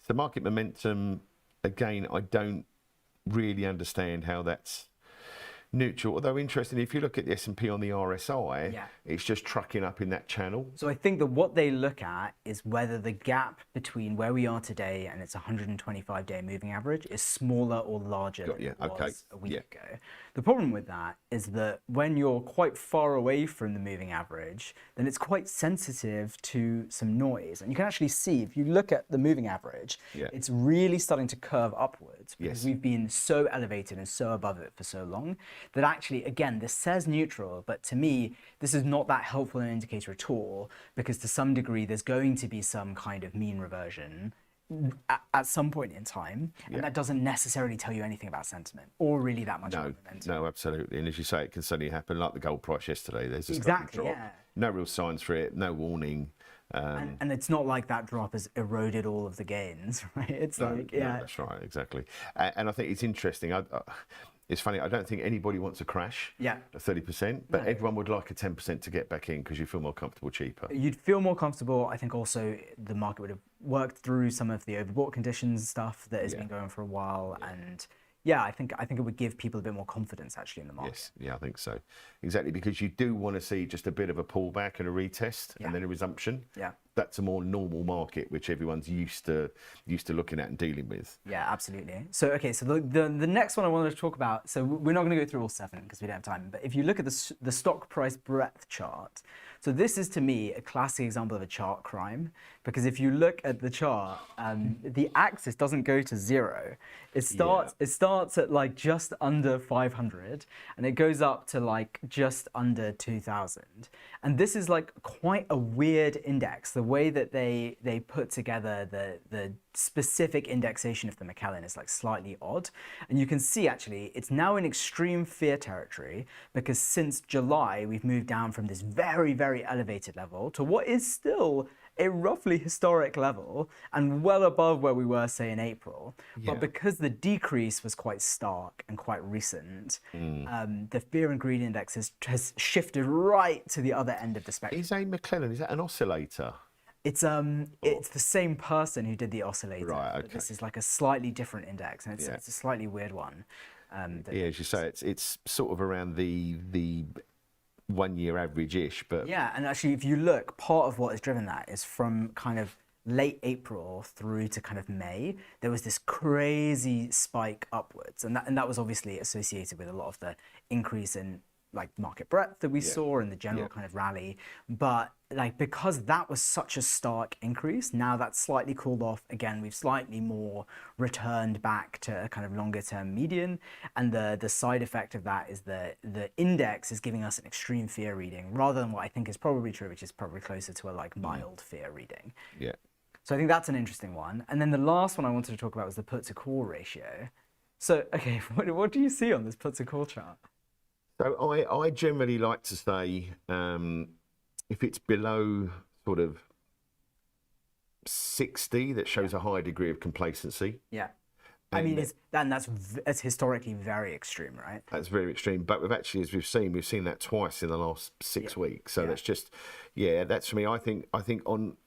So market momentum, again, I don't really understand how that's neutral. Although interesting, if you look at the S&P on the RSI, it's just trucking up in that channel. So I think that what they look at is whether the gap between where we are today and its 125-day moving average is smaller or larger than it was a week ago. The problem with that is that when you're quite far away from the moving average, then it's quite sensitive to some noise. And you can actually see, if you look at the moving average, it's really starting to curve upwards because we've been so elevated and so above it for so long that actually, again, this says neutral, but to me, this is not that helpful an indicator at all, because to some degree, there's going to be some kind of mean reversion at some point in time, and that doesn't necessarily tell you anything about sentiment or really that much about momentum. No, absolutely. And as you say, it can suddenly happen, like the gold price yesterday. There's a exactly, drop. No real signs for it, no warning. And it's not like that drop has eroded all of the gains, right? It's that's right, exactly. And I think it's interesting. It's funny, I don't think anybody wants a crash at 30%, but everyone would like a 10% to get back in because you feel more comfortable cheaper. You'd feel more comfortable. I think also the market would have worked through some of the overbought conditions and stuff that has been going for a while. And I think it would give people a bit more confidence actually in the market. Yes, yeah, I think so. Exactly, because you do want to see just a bit of a pullback and a retest and then a resumption. Yeah. that's a more normal market, which everyone's used to looking at and dealing with. Yeah, absolutely. So, okay, so the next one I wanted to talk about, so we're not going to go through all 7 because we don't have time, but if you look at the stock price breadth chart, so this is to me a classic example of a chart crime, because if you look at the chart, the axis doesn't go to 0. It starts at like just under 500 and it goes up to like just under 2000. And this is like quite a weird index. The way that they put together the specific indexation of the McKellen is like slightly odd. And you can see actually it's now in extreme fear territory, because since July we've moved down from this very, very elevated level to what is still a roughly historic level and well above where we were, say, in April. But because the decrease was quite stark and quite recent, the fear and greed index has shifted right to the other end of the spectrum. Is a McKellen, is that an oscillator? It's the same person who did the oscillator. Right, But this is like a slightly different index, and it's a slightly weird one. As you say, it's sort of around the 1 year average-ish, but yeah, and actually, if you look, part of what has driven that is from kind of late April through to kind of May, there was this crazy spike upwards, and that was obviously associated with a lot of the increase in like market breadth that we saw and the general kind of rally. But like, because that was such a stark increase, now that's slightly cooled off again. We've slightly more returned back to a kind of longer term median. And the side effect of that is the index is giving us an extreme fear reading rather than what I think is probably true, which is probably closer to a like mild fear reading. Yeah. So I think that's an interesting one. And then the last one I wanted to talk about was the put to call ratio. So, okay, what do you see on this put to call chart? So I generally like to say, if it's below sort of 60, that shows a high degree of complacency. Yeah. I mean, that's historically very extreme, right? That's very extreme. But as we've seen that twice in the last 6 weeks. So that's just, that's for me. I think on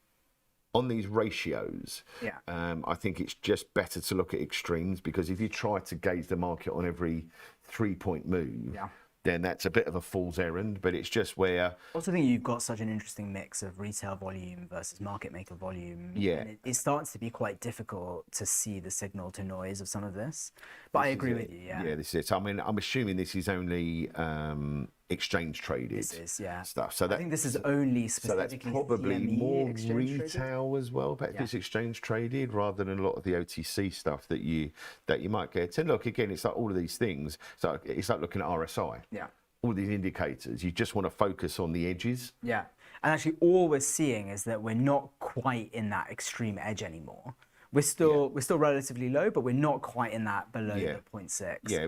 these ratios, I think it's just better to look at extremes, because if you try to gauge the market on every 3-point move, then that's a bit of a fool's errand. But it's just where I also think you've got such an interesting mix of retail volume versus market maker volume. And it starts to be quite difficult to see the signal to noise of some of this. But I agree with you. Yeah, this is it. I mean, I'm assuming this is only exchange traded stuff. So I think this is only specifically. So that's probably CME more exchange retail as well, but it's exchange traded rather than a lot of the OTC stuff that you might get. And look, again, it's like all of these things. So it's like looking at RSI. Yeah. All these indicators, you just want to focus on the edges. Yeah. And actually, all we're seeing is that we're not quite in that extreme edge anymore. We're still relatively low, but we're not quite in that below the 0.6. Yeah,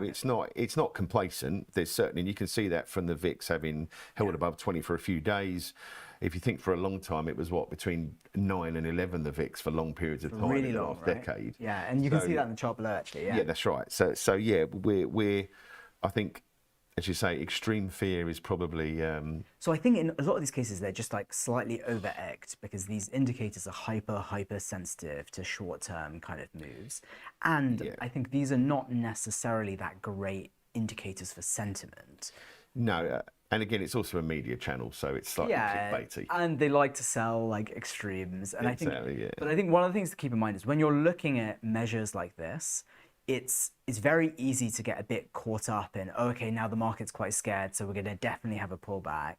it's not complacent. There's certainly, and you can see that from the VIX having held above 20 for a few days. If you think for a long time, it was between 9 and 11, the VIX, for long periods of time really in the long, last right? decade. Yeah, and you can see that in the chart below, actually. Yeah, that's right. So yeah, we're I think, as you say, extreme fear is probably. So I think in a lot of these cases, they're just like slightly over-egged, because these indicators are hyper sensitive to short-term kind of moves. And I think these are not necessarily that great indicators for sentiment. No, and again, it's also a media channel, so it's slightly clickbaity. And they like to sell like extremes. And exactly, but I think one of the things to keep in mind is when you're looking at measures like this, it's very easy to get a bit caught up in, okay, now the market's quite scared, so we're going to definitely have a pullback.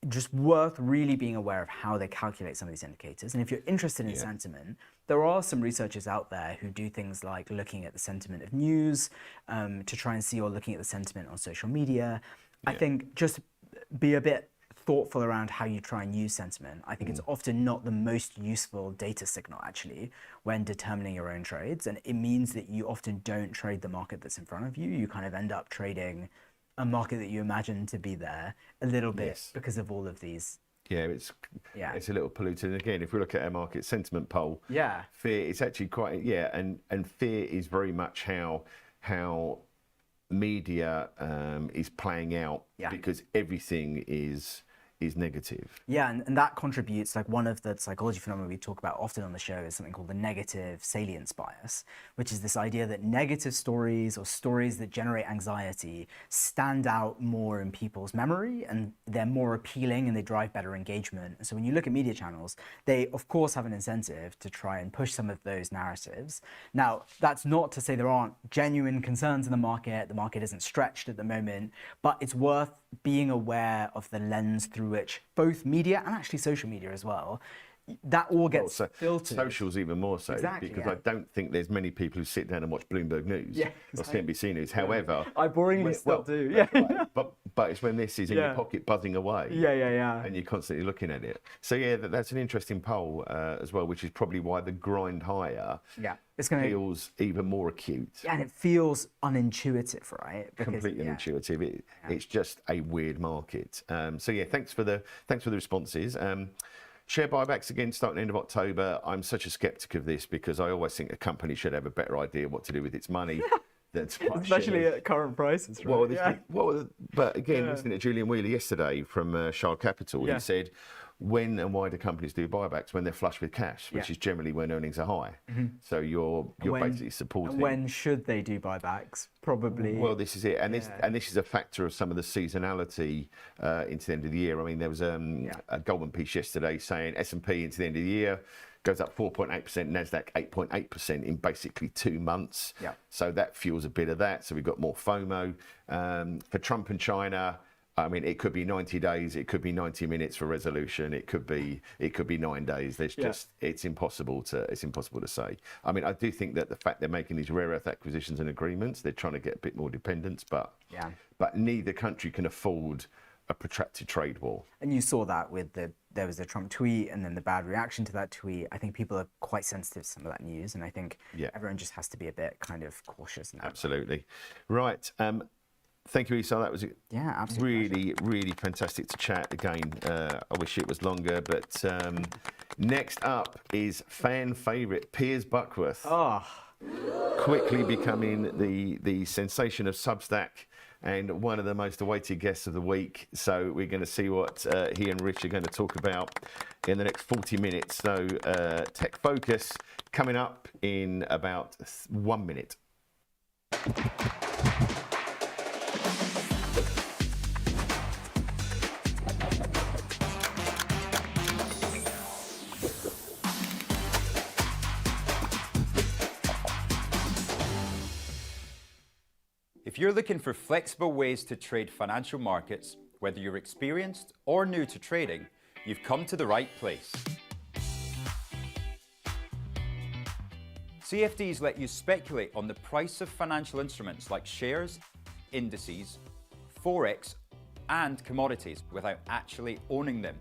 Just worth really being aware of how they calculate some of these indicators. And if you're interested in sentiment, there are some researchers out there who do things like looking at the sentiment of news to try and see, or looking at the sentiment on social media. I think just be a bit thoughtful around how you try and use sentiment. I think it's often not the most useful data signal, actually, when determining your own trades. And it means that you often don't trade the market that's in front of you. You kind of end up trading a market that you imagine to be there a little bit because of all of these. It's a little polluted. And again, if we look at our market sentiment poll, fear is actually quite, and fear is very much how media is playing out, because everything is is negative. Yeah, and that contributes, like one of the psychology phenomena we talk about often on the show is something called the negative salience bias, which is this idea that negative stories or stories that generate anxiety stand out more in people's memory and they're more appealing and they drive better engagement. And so when you look at media channels, they of course have an incentive to try and push some of those narratives. Now, that's not to say there aren't genuine concerns in the market isn't stretched at the moment, but it's worth being aware of the lens through which both media and actually social media as well, that all gets filtered. Social's even more so, because I don't think there's many people who sit down and watch Bloomberg News or CNBC News. However, I boringly still do. Yeah, right. but it's when this is in your pocket buzzing away. Yeah. And you're constantly looking at it. So yeah, that's an interesting poll as well, which is probably why the grind higher feels even more acute. Yeah, and it feels unintuitive, right? Because, completely unintuitive. It's just a weird market. So yeah, thanks for the responses. Share buybacks again starting end of October. I'm such a skeptic of this because I always think a company should have a better idea what to do with its money. Especially at current prices, right? But again, listening to Julian Wheeler yesterday from Shard Capital, he said, when and why do companies do buybacks? When they're flush with cash, which is generally when earnings are high. So you're basically supporting. When should they do buybacks? Probably. Well, this is it, and this is a factor of some of the seasonality into the end of the year. I mean, there was a Goldman piece yesterday saying S&P into the end of the year goes up 4.8%, Nasdaq 8.8% in basically 2 months. So that fuels a bit of that. So we've got more FOMO for Trump and China. I mean, it could be 90 days, it could be 90 minutes for resolution, it could be 9 days. There's just it's impossible to say. I mean, I do think that the fact they're making these rare earth acquisitions and agreements, they're trying to get a bit more dependence, but neither country can afford a protracted trade war. And you saw that with there was the Trump tweet and then the bad reaction to that tweet. I think people are quite sensitive to some of that news, and I think everyone just has to be a bit kind of cautious. Absolutely. Right. Thank you, Isa. That was absolutely really fantastic to chat again. I wish it was longer, but next up is fan favourite Piers Buckworth. Quickly becoming the sensation of Substack and one of the most awaited guests of the week. So we're going to see what he and Rich are going to talk about in the next 40 minutes. So Tech Focus coming up in about 1 minute. If you're looking for flexible ways to trade financial markets, whether you're experienced or new to trading, you've come to the right place. CFDs let you speculate on the price of financial instruments like shares, indices, forex, and commodities without actually owning them.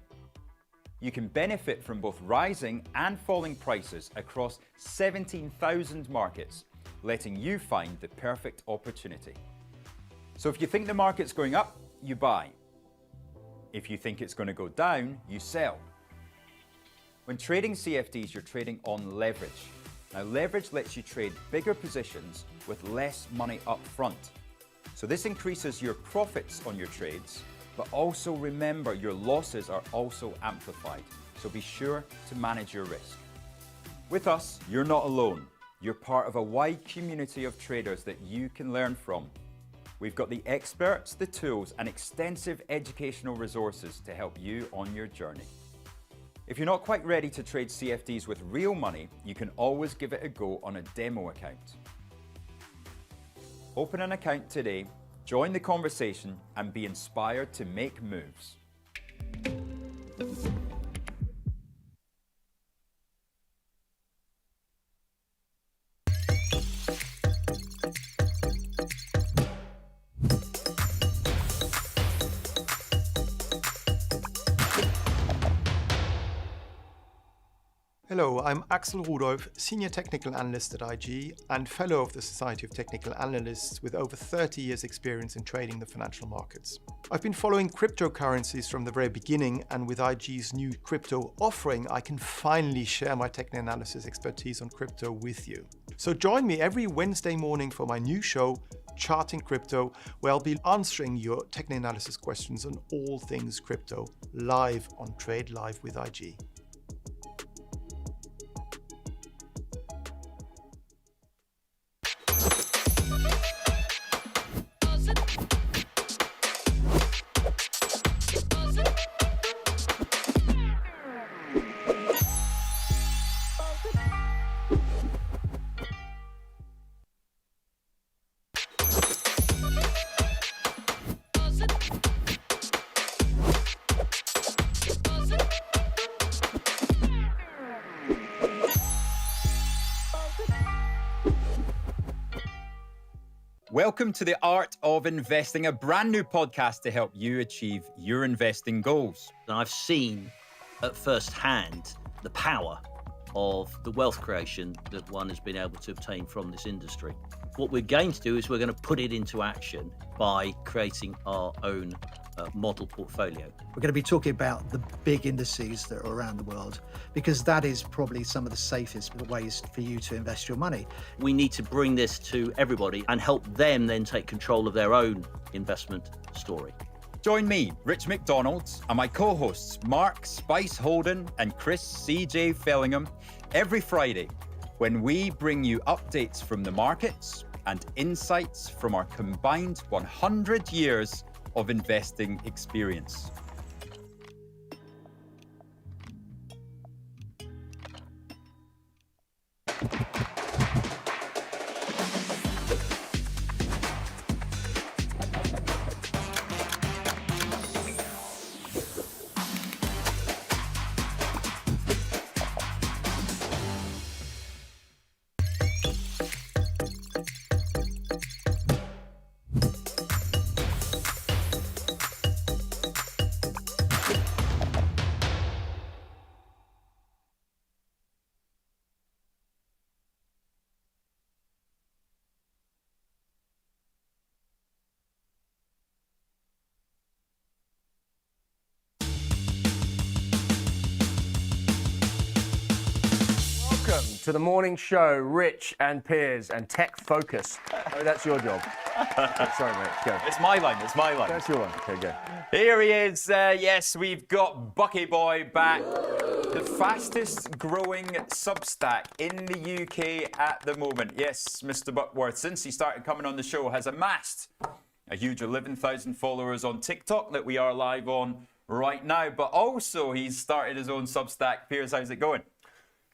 You can benefit from both rising and falling prices across 17,000 markets, letting you find the perfect opportunity. So if you think the market's going up, you buy. If you think it's going to go down, you sell. When trading CFDs, you're trading on leverage. Now, leverage lets you trade bigger positions with less money up front. So this increases your profits on your trades, but also remember your losses are also amplified. So be sure to manage your risk. With us, you're not alone. You're part of a wide community of traders that you can learn from. We've got the experts, the tools, and extensive educational resources to help you on your journey. If you're not quite ready to trade CFDs with real money, you can always give it a go on a demo account. Open an account today, join the conversation, and be inspired to make moves. Hello, I'm Axel Rudolph, Senior Technical Analyst at IG and Fellow of the Society of Technical Analysts with over 30 years experience in trading the financial markets. I've been following cryptocurrencies from the very beginning, and with IG's new crypto offering, I can finally share my technical analysis expertise on crypto with you. So join me every Wednesday morning for my new show, Charting Crypto, where I'll be answering your technical analysis questions on all things crypto, live on Trade Live with IG. Welcome to the Art of Investing, a brand new podcast to help you achieve your investing goals. And I've seen at first hand the power of the wealth creation that one has been able to obtain from this industry. What we're going to do is we're going to put it into action by creating our own model portfolio. We're going to be talking about the big indices that are around the world, because that is probably some of the safest ways for you to invest your money. We need to bring this to everybody and help them then take control of their own investment story. Join me, Rich McDonald, and my co-hosts Mark Spice Holden and Chris CJ Fellingham every Friday when we bring you updates from the markets and insights from our combined 100 years of investing experience. Welcome to the morning show, Rich and Piers and Tech Focus. Oh, that's your job. Sorry, mate. Go. It's my line, it's my line. That's your one. Okay, go. Here he is. Yes, we've got Bucky Boy back. The fastest growing Substack in the UK at the moment. Yes, Mr. Buckworth, since he started coming on the show, has amassed a huge 11,000 followers on TikTok that we are live on right now. But also, he's started his own Substack. Piers, how's it going?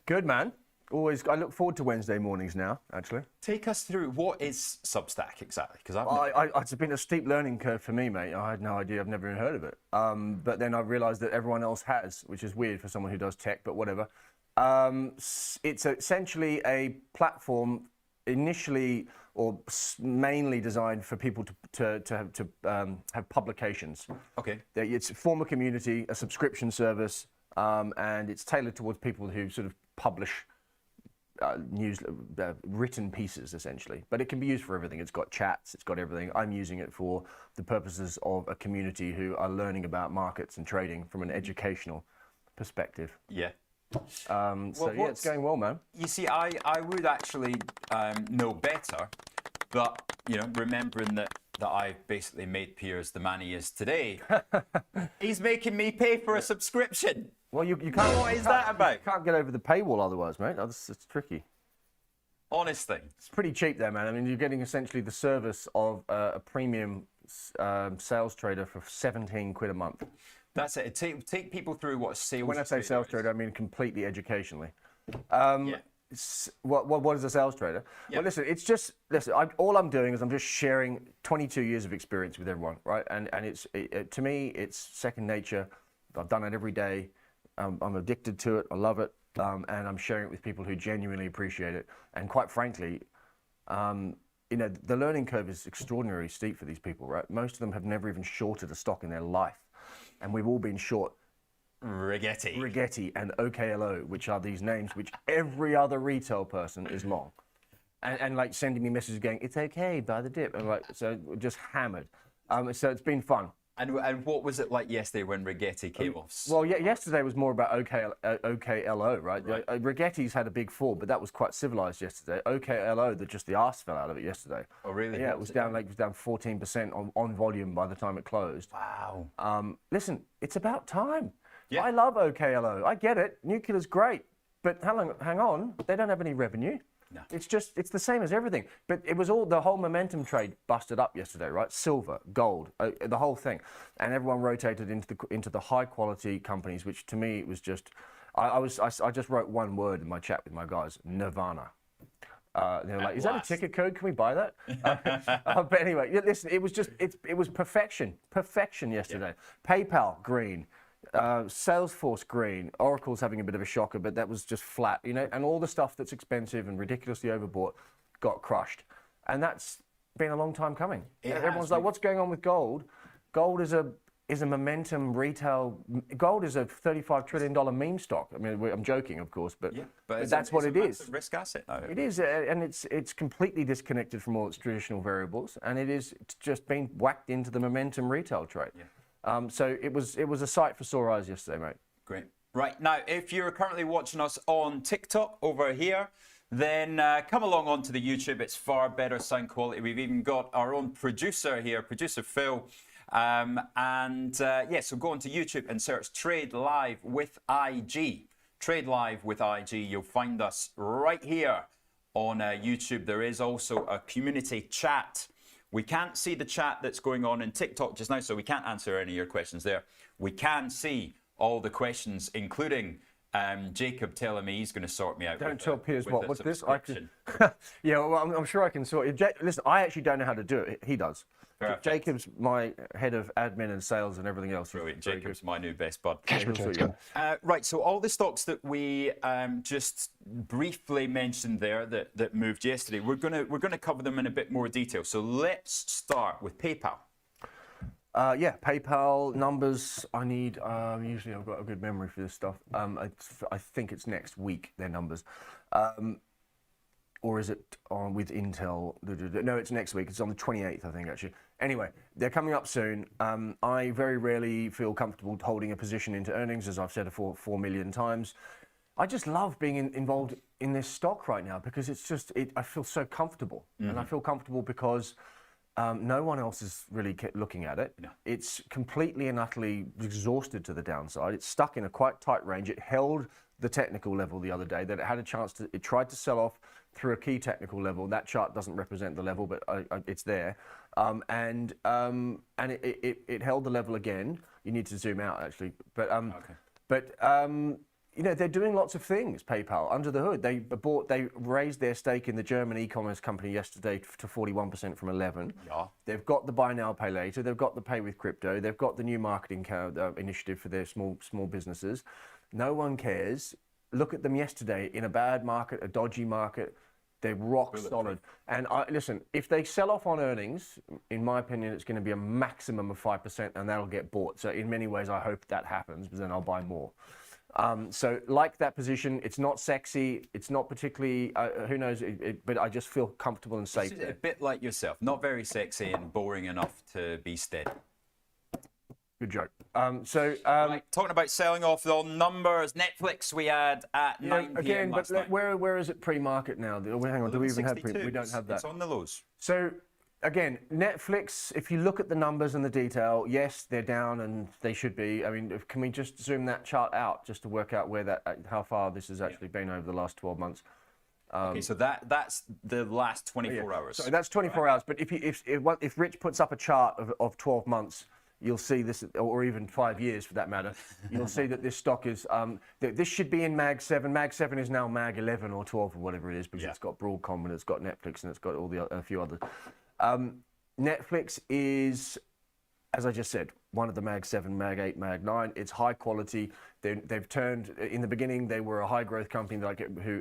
Good, man. Always. I look forward to Wednesday mornings now, actually. Take us through, what is Substack exactly? Because It's been a steep learning curve for me, mate. I had no idea. I've never even heard of it. But then I realised that everyone else has, which is weird for someone who does tech, but whatever. It's essentially a platform initially or mainly designed for people to have publications. Okay. It's a form of community, a subscription service, and it's tailored towards people who sort of publish written pieces, essentially. But it can be used for everything. It's got chats, it's got everything. I'm using it for the purposes of a community who are learning about markets and trading from an educational perspective. Yeah. Yeah, it's going well, man. You see, I would actually know better, but, you know, remembering that I've basically made Piers the man he is today, he's making me pay for a subscription. Well, you can't. What is that about? You can't get over the paywall otherwise, mate. It's tricky. Honest thing. It's pretty cheap there, man. I mean, you're getting essentially the service of a premium sales trader for 17 quid a month. That's it. Take people through what a sales. When I say sales trader, I mean completely educationally. Yeah. What is a sales trader? Yeah. Well, listen. All I'm doing is I'm just sharing 22 years of experience with everyone, right? And to me, it's second nature. I've done it every day. I'm addicted to it. I love it, and I'm sharing it with people who genuinely appreciate it. And quite frankly, the learning curve is extraordinarily steep for these people, right? Most of them have never even shorted a stock in their life, and we've all been short Rigetti and OKLO, which are these names which every other retail person is long, and like sending me messages going, "It's okay, buy the dip," and like so just hammered. So it's been fun. And what was it like yesterday when Rigetti came off? Well, yeah, yesterday was more about OKLO, right? Rigetti's had a big fall, but that was quite civilized yesterday. OKLO, just the arse fell out of it yesterday. Oh, really? Yeah, it was down 14% on volume by the time it closed. Wow. Listen, it's about time. Yeah. I love OKLO. I get it. Nuclear's great, but hang on, they don't have any revenue. No. It's the same as everything. But it was the whole momentum trade busted up yesterday, right? Silver, gold, the whole thing, and everyone rotated into the high quality companies, which to me was just, I just wrote one word in my chat with my guys: Nirvana. They were like, "Is that a ticket code? Can we buy that?" But anyway, listen, it was perfection yesterday. Yeah. PayPal green. Salesforce green. Oracle's having a bit of a shocker, but that was just flat, and all the stuff that's expensive and ridiculously overbought got crushed, and that's been a long time coming. Everyone's like, what's going on with gold? Gold is a momentum retail. Gold is a $35 trillion meme stock. I mean, I'm joking, of course, but that's what it is. Risk asset now. It is, and it's completely disconnected from all its traditional variables, and it's just been whacked into the momentum retail trade. Yeah. So it was a sight for sore eyes yesterday, mate. Great. Right, now, if you're currently watching us on TikTok over here, then come along onto the YouTube. It's far better sound quality. We've even got our own producer here, producer Phil. So go onto YouTube and search Trade Live with IG. Trade Live with IG. You'll find us right here on YouTube. There is also a community chat. We can't see the chat that's going on in TikTok just now, so we can't answer any of your questions there. We can see all the questions, including Jacob telling me he's going to sort me out. Don't tell Piers what's this? Yeah, well, I'm sure I can sort it. Listen, I actually don't know how to do it. He does. Perfect. Jacob's my head of admin and sales and everything else. Brilliant. Jacob's my new best bud. Right, so all the stocks that we just briefly mentioned there that moved yesterday, we're gonna cover them in a bit more detail. So let's start with PayPal. PayPal numbers. I need. Usually, I've got a good memory for this stuff. I think it's next week. Their numbers. Or is it on with Intel? No, it's next week. It's on the 28th, I think, actually. Anyway, they're coming up soon. I very rarely feel comfortable holding a position into earnings, as I've said 4 million times. I just love being involved in this stock right now because it's just, I feel so comfortable. Mm-hmm. And I feel comfortable because no one else is really looking at it. No. It's completely and utterly exhausted to the downside. It's stuck in a quite tight range. It held the technical level the other day that it had a chance to, it tried to sell off through a key technical level. That chart doesn't represent the level, but it's there. And it held the level again. You need to zoom out actually, but they're doing lots of things. PayPal under the hood. They raised their stake in the German e-commerce company yesterday to 41% from 11. Yeah. They've got the buy now, pay later. They've got the pay with crypto. They've got the new marketing initiative for their small businesses. No one cares. Look at them yesterday in a bad market, a dodgy market. They're rock solid. And listen, if they sell off on earnings, in my opinion, it's going to be a maximum of 5%, and that'll get bought. So in many ways, I hope that happens, because then I'll buy more. So like that position, it's not sexy. It's not particularly, who knows, but I just feel comfortable and safe there. A bit like yourself, not very sexy and boring enough to be steady. Good joke. Right, talking about selling off on numbers, Netflix we had at 9 p.m. last night. Where is it pre-market now? Hang on, do we even have pre? We don't have that. It's on the lows. So again, Netflix, if you look at the numbers and the detail, yes, they're down and they should be. I mean, can we just zoom that chart out just to work out where how far this has actually been over the last 12 months? Okay, so that's the last 24 hours. So that's 24 hours. But if Rich puts up a chart of 12 months, you'll see this, or even 5 years for that matter, you'll see that this stock is, this should be in MAG 7. MAG 7 is now MAG 11 or 12 or whatever it is, because it's got Broadcom and it's got Netflix and it's got a few others. Netflix is, as I just said, one of the MAG 7, MAG 8, MAG 9. It's high quality. They've turned, in the beginning, they were a high growth company,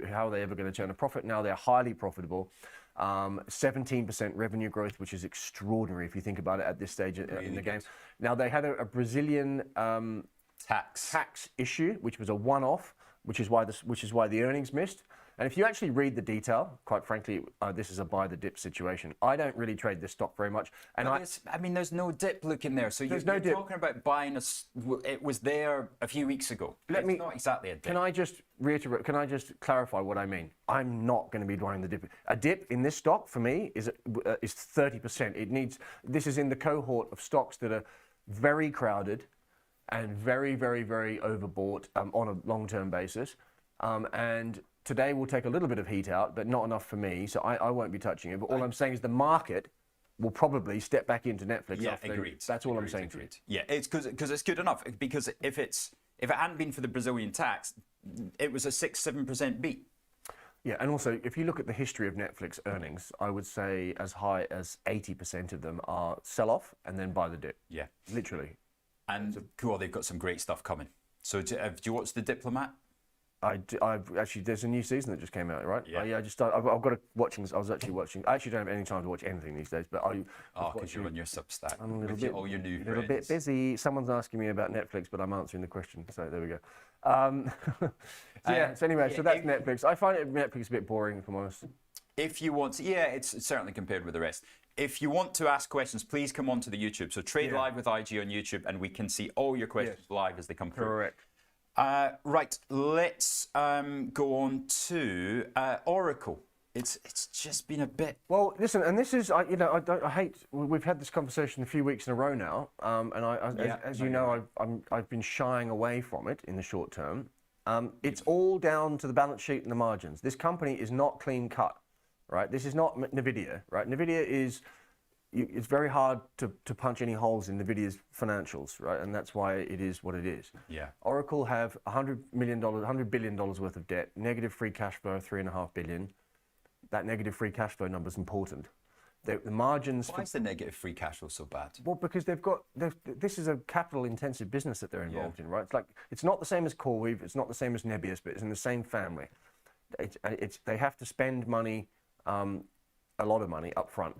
how are they ever going to turn a profit? Now they're highly profitable. 17% revenue growth, which is extraordinary if you think about it at this stage in the game. Now they had a Brazilian tax issue, which was a one-off, which is why the earnings missed. And if you actually read the detail, quite frankly, this is a buy the dip situation. I don't really trade this stock very much. And I mean, there's no dip looking there. So you're dip. talking about buying it was there a few weeks ago. It's not exactly a dip. Can I just reiterate, can I just clarify what I mean? I'm not going to be buying the dip. A dip in this stock for me is 30%. It needs, this is in the cohort of stocks that are very crowded and very, very, very overbought on a long-term basis. And today will take a little bit of heat out, but not enough for me, so I won't be touching it. But all I'm saying is the market will probably step back into Netflix. Yeah, agreed. That's all I'm saying to you. Yeah, it's because it's good enough. Because if it hadn't been for the Brazilian tax, it was a 6-7% beat. Yeah, and also if you look at the history of Netflix earnings, I would say as high as 80% of them are sell off and then buy the dip. Yeah, literally. And cool, they've got some great stuff coming. So do you watch The Diplomat? I've actually, there's a new season that just came out, right? Yeah. Yeah, I've got to watching. I was actually watching. I actually don't have any time to watch anything these days. But because you're on your Substack. I'm a little with bit, all your new a little bit busy. Someone's asking me about Netflix, but I'm answering the question. So there we go. So anyway, so that's Netflix. I find Netflix a bit boring, if I'm honest. If you want to, it's certainly compared with the rest. If you want to ask questions, please come onto the YouTube. So Trade Live with IG on YouTube, and we can see all your questions live as they come through. Correct. Right, let's go on to Oracle. It's just been a bit. Well, listen, and this is I hate. We've had this conversation a few weeks in a row now, as you know, I've been shying away from it in the short term. It's all down to the balance sheet and the margins. This company is not clean cut, right? This is not Nvidia, right? Nvidia is. It's very hard to punch any holes in Nvidia's financials, right? And that's why it is what it is. Yeah. Oracle have $100 billion worth of debt, negative free cash flow of $3.5 billion. That negative free cash flow number is important. The margins. Why is the negative free cash flow so bad? Well, because this is a capital-intensive business that they're involved in, right? It's not the same as CoreWeave, it's not the same as Nebius, but it's in the same family. They have to spend money, a lot of money up front.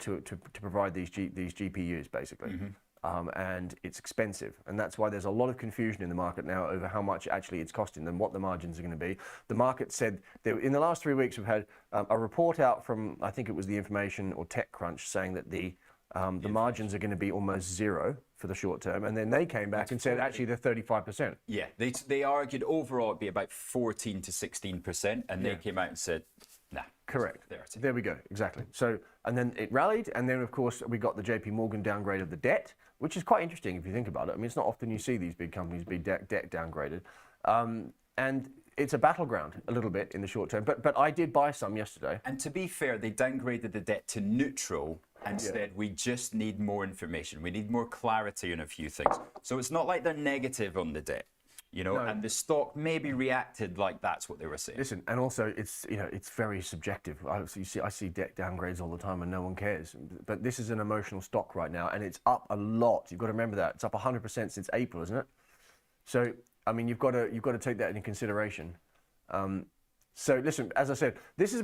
To provide these GPUs, basically. And it's expensive. And that's why there's a lot of confusion in the market now over how much actually it's costing them, what the margins are going to be. The market said, that in the last 3 weeks, we've had a report out from, I think it was the Information or TechCrunch, saying that the margins are going to be almost zero for the short term. And then they came back and said, actually, they're 35%. Yeah, they argued overall it'd be about 14 to 16%. And they came out and said, nah. Correct. There we go. Exactly. So, and then it rallied, and then of course we got the JP Morgan downgrade of the debt, which is quite interesting if you think about it. I mean, it's not often you see these big companies be debt downgraded, and it's a battleground a little bit in the short term. But I did buy some yesterday. And to be fair, they downgraded the debt to neutral and said we just need more information. We need more clarity on a few things. So it's not like they're negative on the debt. And the stock maybe reacted like that's what they were saying. Listen, and also it's very subjective. I see debt downgrades all the time and no one cares. But this is an emotional stock right now, and it's up a lot. You've got to remember that it's up 100% since April, isn't it? So I mean, you've got to take that into consideration. So listen, as I said, this is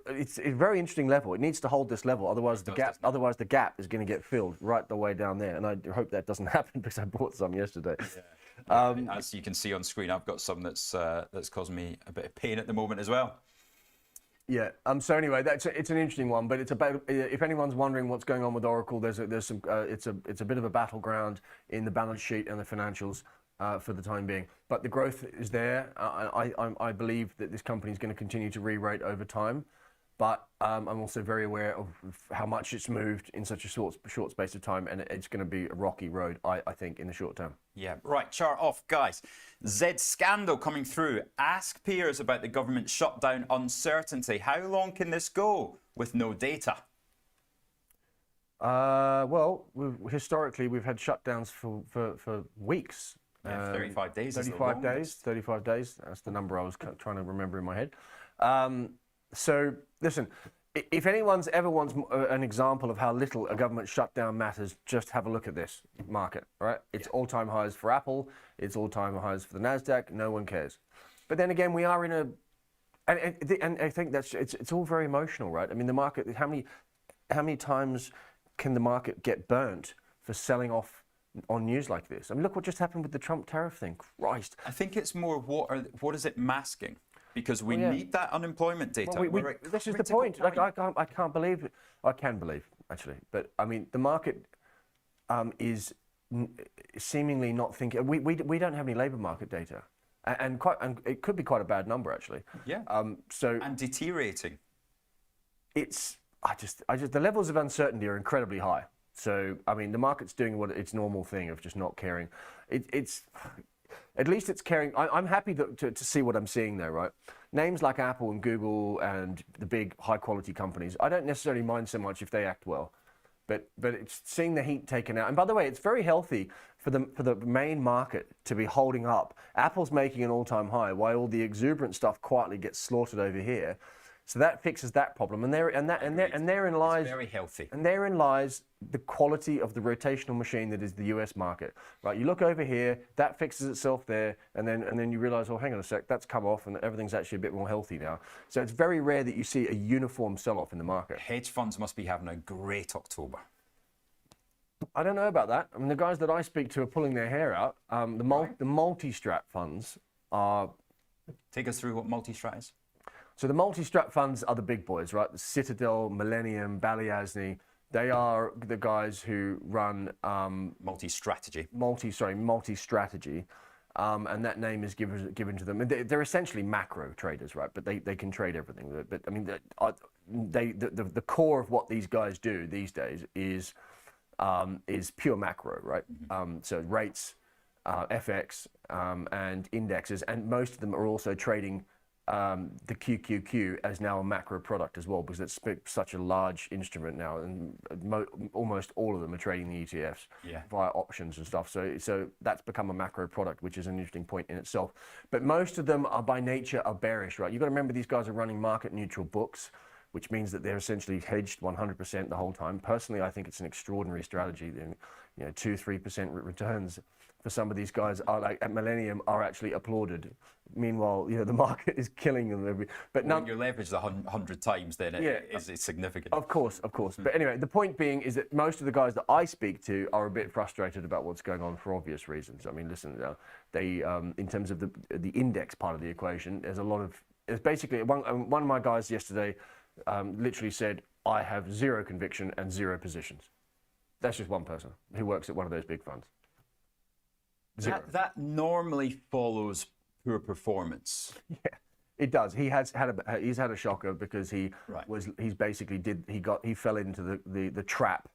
it's a very interesting level. It needs to hold this level, otherwise the gap is going to get filled right the way down there. And I hope that doesn't happen because I bought some yesterday. Yeah. As you can see on screen, I've got some that's causing me a bit of pain at the moment as well. Yeah. So anyway, it's an interesting one, but it's about, if anyone's wondering what's going on with Oracle, it's a bit of a battleground in the balance sheet and the financials. For the time being, but the growth is there. I believe that this company is going to continue to re-rate over time, but I'm also very aware of how much it's moved in such a short space of time, and it's going to be a rocky road, I think, in the short term. Yeah, right. Chart off, guys. Z scandal coming through. Ask peers about the government shutdown uncertainty. How long can this go with no data? Well, historically, we've had shutdowns for weeks. 35 days. 35 days. 35 days. That's the number I was trying to remember in my head. So listen, if anyone's ever wants an example of how little a government shutdown matters, just have a look at this market. Right? It's all-time highs for Apple. It's all-time highs for the Nasdaq. No one cares. But then again, we are in a, and I think it's all very emotional, right? I mean, the market. How many times can the market get burnt for selling off on news like this? I mean, look what just happened with the Trump tariff thing. Christ. I think it's more what is it masking? because we need that unemployment data. Well, this is the point. Like, I can't believe it. I can believe, actually. But, I mean, the market is seemingly not thinking. We don't have any labour market data. And it could be quite a bad number, actually. Yeah. And deteriorating. I just the levels of uncertainty are incredibly high. So, I mean, the market's doing what its normal thing of just not caring. It's at least it's caring. I'm happy to see what I'm seeing there, right? Names like Apple and Google and the big high quality companies, I don't necessarily mind so much if they act well. But it's seeing the heat taken out. And by the way, it's very healthy for the main market to be holding up. Apple's making an all-time high while all the exuberant stuff quietly gets slaughtered over here. So that fixes that problem, and therein lies very healthy. And therein lies the quality of the rotational machine that is the U.S. market. Right, you look over here, that fixes itself there, and then you realise, oh, hang on a sec, that's come off, and everything's actually a bit more healthy now. So it's very rare that you see a uniform sell-off in the market. Hedge funds must be having a great October. I don't know about that. I mean, the guys that I speak to are pulling their hair out. The multi-strat funds are. Take us through what multi-strat is. So the multi-strat funds are the big boys, right? The Citadel, Millennium, Balyasny. They are the guys who run multi-strategy. Multi-strategy, and that name is given to them. And they're essentially macro traders, right? But they can trade everything. But I mean, the core of what these guys do these days is pure macro, right? So rates, FX, and indexes, and most of them are also trading the QQQ as now a macro product as well, because it's such a large instrument now, and almost all of them are trading the ETFs via options and stuff. So that's become a macro product, which is an interesting point in itself. But most of them are by nature bearish, right? You've got to remember these guys are running market neutral books, which means that they're essentially hedged 100% the whole time. Personally, I think it's an extraordinary strategy. 2-3% returns for some of these guys are like at Millennium are actually applauded. Meanwhile, the market is killing them. But when you're leveraged 100 times, then it's significant. Of course. But anyway, the point being is that most of the guys that I speak to are a bit frustrated about what's going on for obvious reasons. I mean, listen, they in terms of the index part of the equation, there's basically one of my guys yesterday literally said, I have zero conviction and zero positions. That's just one person who works at one of those big funds. That normally follows poor performance. Yeah, it does. He's had a shocker because he fell into the trap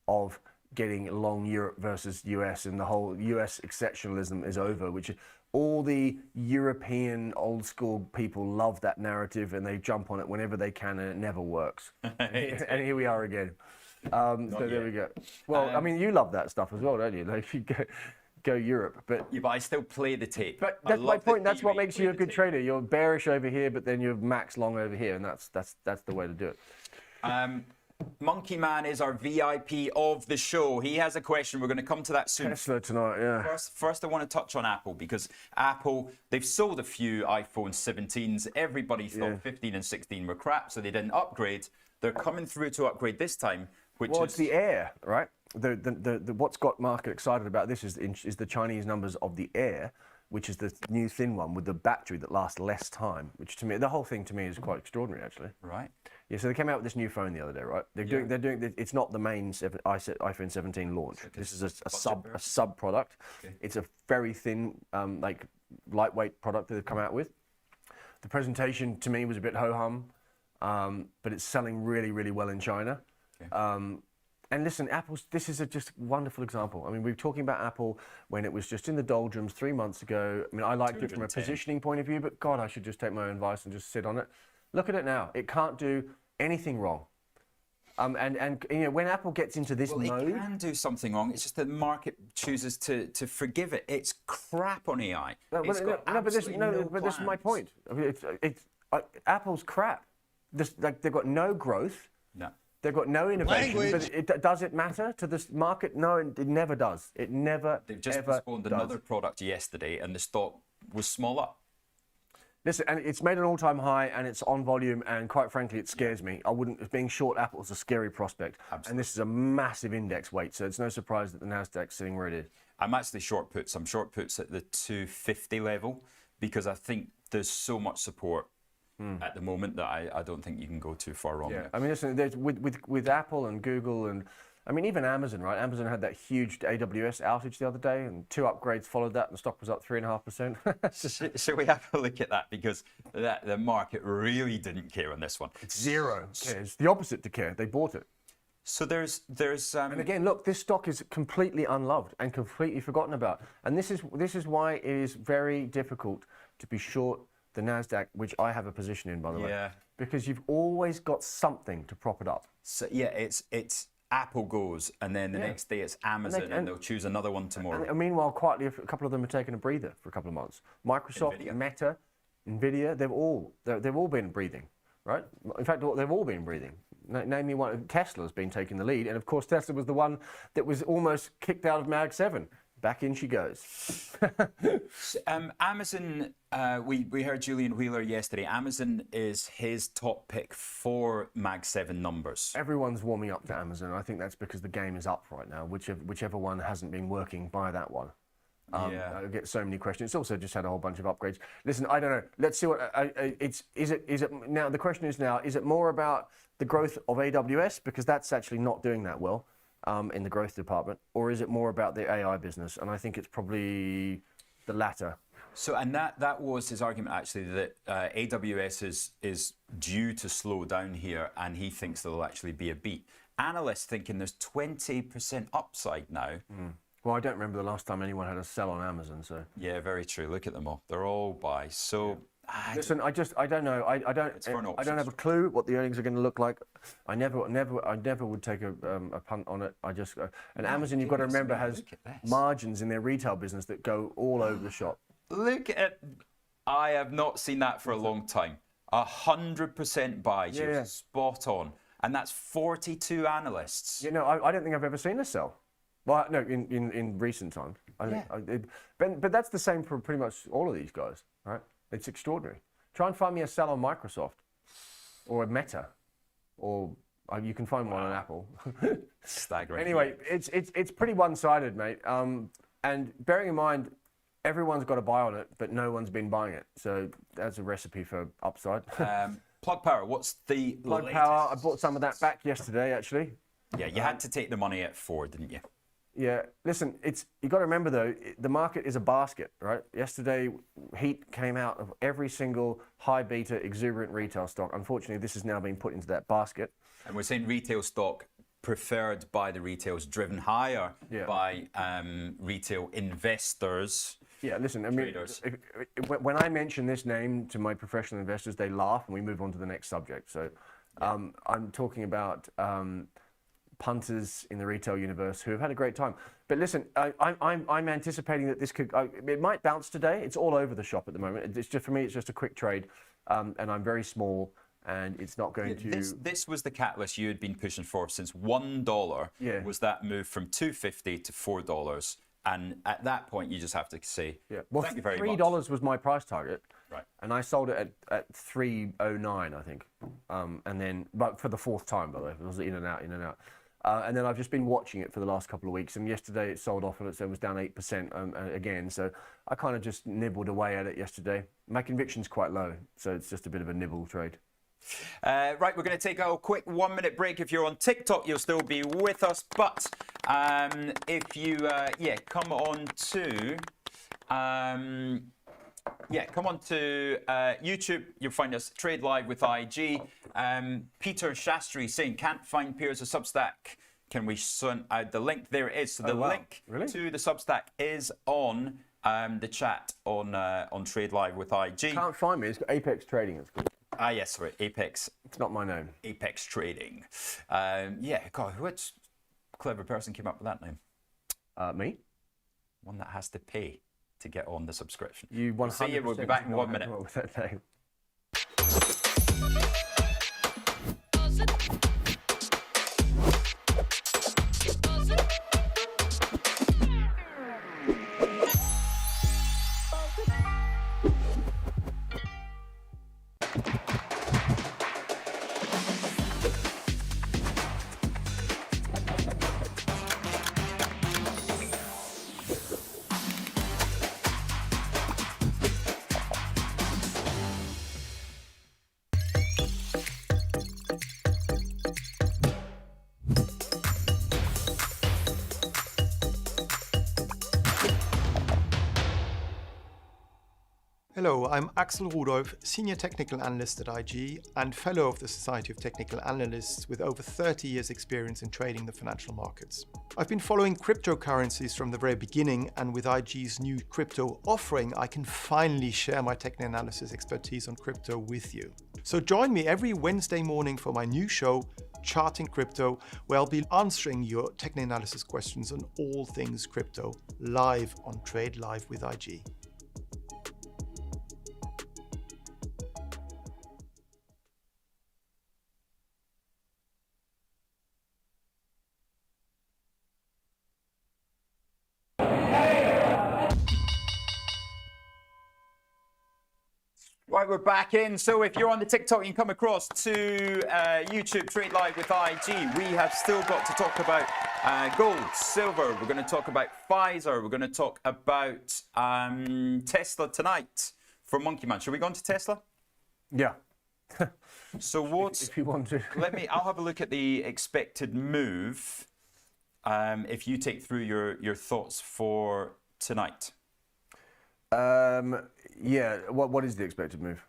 of getting long Europe versus US, and the whole US exceptionalism is over, which all the European old school people love that narrative and they jump on it whenever they can, and it never works. And here we are again. So there we go. Well, I mean, you love that stuff as well, don't you? Like, you go Europe, but I still play the tape. But that's my point. That's what makes you a good trader. You're bearish over here, but then you're max long over here, and that's the way to do it. Monkey Man is our VIP of the show. He has a question. We're going to come to that soon. Tesla tonight, yeah. First, I want to touch on Apple, because Apple, they've sold a few iPhone 17s. Everybody thought 15 and 16 were crap, so they didn't upgrade. They're coming through to upgrade this time, it's the Air, right? The what's got market excited about this is the Chinese numbers of the Air, which is the new thin one with the battery that lasts less time. Which to me, the whole thing to me is quite extraordinary, actually. Right. Yeah. So they came out with this new phone the other day, right? They're doing. It's not the main iPhone 17 launch. This is a sub product. Okay. It's a very thin, like lightweight product that they've come out with. The presentation to me was a bit ho hum, but it's selling really, really well in China. Okay. And listen, this is just a wonderful example. I mean, we were talking about Apple when it was just in the doldrums 3 months ago. I mean, I liked it from a positioning point of view, but God, I should just take my own advice and just sit on it. Look at it now. It can't do anything wrong. And when Apple gets into this mode... it can do something wrong. It's just that the market chooses to forgive it. It's crap on AI. But this is my point. I mean, Apple's crap. They've got no growth. No. They've got no innovation, but does it matter to this market? No, it never does. It never, They've just postponed another product yesterday, and the stock was smaller. Listen, and it's made an all-time high, and it's on volume, and quite frankly, it scares me. Being short Apple is a scary prospect. Absolutely. And this is a massive index weight, so it's no surprise that the Nasdaq's sitting where it is. I'm actually short puts. I'm short puts at the 250 level, because I think there's so much support at the moment that I don't think you can go too far wrong. Yeah, there. I mean, listen, there's, with Apple and Google and, I mean, even Amazon, right? Amazon had that huge AWS outage the other day, and 2 upgrades followed that, and the stock was up 3.5%. Should we have a look at that? Because the market really didn't care on this one. Zero cares. The opposite to care. They bought it. So there's And again, look, this stock is completely unloved and completely forgotten about. And this is why it is very difficult to be short the Nasdaq, which I have a position in, by the way. Yeah. Because you've always got something to prop it up. So yeah, it's Apple goes, and then the next day it's Amazon, and they'll choose another one tomorrow. And meanwhile, quietly, a couple of them have taken a breather for a couple of months. Microsoft, Nvidia. Meta, Nvidia, they've all been breathing, right? In fact, they've all been breathing. Name me one. Tesla's been taking the lead, and of course, Tesla was the one that was almost kicked out of Mag 7. Back in she goes. Amazon, we heard Julian Wheeler yesterday. Amazon is his top pick for Mag 7 numbers. Everyone's warming up to Amazon. I think that's because the game is up right now. Whichever one hasn't been working, buy that one. I get so many questions. It's also just had a whole bunch of upgrades. Listen, I don't know. Let's see what is it now. The question is now: is it more about the growth of AWS, because that's actually not doing that well in the growth department, or is it more about the AI business? And I think it's probably the latter. So, and that was his argument actually, that AWS is due to slow down here, and he thinks there'll actually be a beat. Analysts thinking there's 20% upside now. Well, I don't remember the last time anyone had a sell on Amazon. So Yeah, very true. Look at them all; they're all buys. So. listen, I don't know. I don't have a clue what the earnings are going to look like. I never would take a punt on it. And Amazon, you've got to remember, has margins in their retail business that go all over the shop. Look at, I have not seen that for a long time. 100% buys, you're spot on, and that's 42 analysts. You know, I don't think I've ever seen a sell. Well, no, in recent times. But that's the same for pretty much all of these guys, right? It's extraordinary. Try and find me a sell on Microsoft or a Meta, or you can find one on Apple. Staggering. Anyway, it's pretty one-sided, mate. And bearing in mind, everyone's got a buy on it, but no one's been buying it. So that's a recipe for upside. Plug Power, what's the Plug latest? Power, I bought some of that back yesterday, actually. Yeah, you had to take the money at 4, didn't you? Yeah, listen, you got to remember though, the market is a basket, right? Yesterday, heat came out of every single high beta exuberant retail stock. Unfortunately, this has now been put into that basket. And we're saying retail stock preferred by the retails, driven higher by retail investors. Yeah, listen, I mean, when I mention this name to my professional investors, they laugh and we move on to the next subject. So I'm talking about punters in the retail universe who have had a great time. But listen, I'm anticipating that this could, it might bounce today. It's all over the shop at the moment. It's just, for me, it's just a quick trade, and I'm very small, and it's not going to... This was the catalyst you had been pushing for since $1 was that move from $2.50 to $4. And at that point, you just have to say, well, thank you very $3 much. was my price target, right? And I sold it at $3.09, I think. And then, but for the 4th time, by the way, it was in and out, in and out. And then I've just been watching it for the last couple of weeks. And yesterday it sold off, and it was down 8% again. So I kind of just nibbled away at it yesterday. My conviction's quite low, so it's just a bit of a nibble trade. Right, we're going to take a quick 1-minute break. If you're on TikTok, you'll still be with us. But if you, come on to, come on to YouTube. You'll find us Trade Live with IG. Peter Shastri saying, can't find peers of Substack. Can we send out the link? There it is. So the link to the Substack is on the chat on Trade Live with IG. Can't find me. It's got Apex Trading. It's called. Ah, yes, sorry, Apex. It's not my name. Apex Trading. God, which clever person came up with that name? Me. One that has to pay to get on the subscription. You 100%. See you. We'll be back in 1 minute. With that name. Hello, I'm Axel Rudolph, Senior Technical Analyst at IG and Fellow of the Society of Technical Analysts with over 30 years experience in trading the financial markets. I've been following cryptocurrencies from the very beginning, and with IG's new crypto offering, I can finally share my technical analysis expertise on crypto with you. So join me every Wednesday morning for my new show, Charting Crypto, where I'll be answering your technical analysis questions on all things crypto, live on Trade Live with IG. Right, we're back in. So if you're on the TikTok, you can come across to YouTube Trade Live with IG. We have still got to talk about gold, silver. We're going to talk about Pfizer. We're going to talk about Tesla tonight from Monkey Man. Should we go on to Tesla? Yeah. So what's... If you want to. I'll have a look at the expected move if you take through your thoughts for tonight. Yeah. What is the expected move?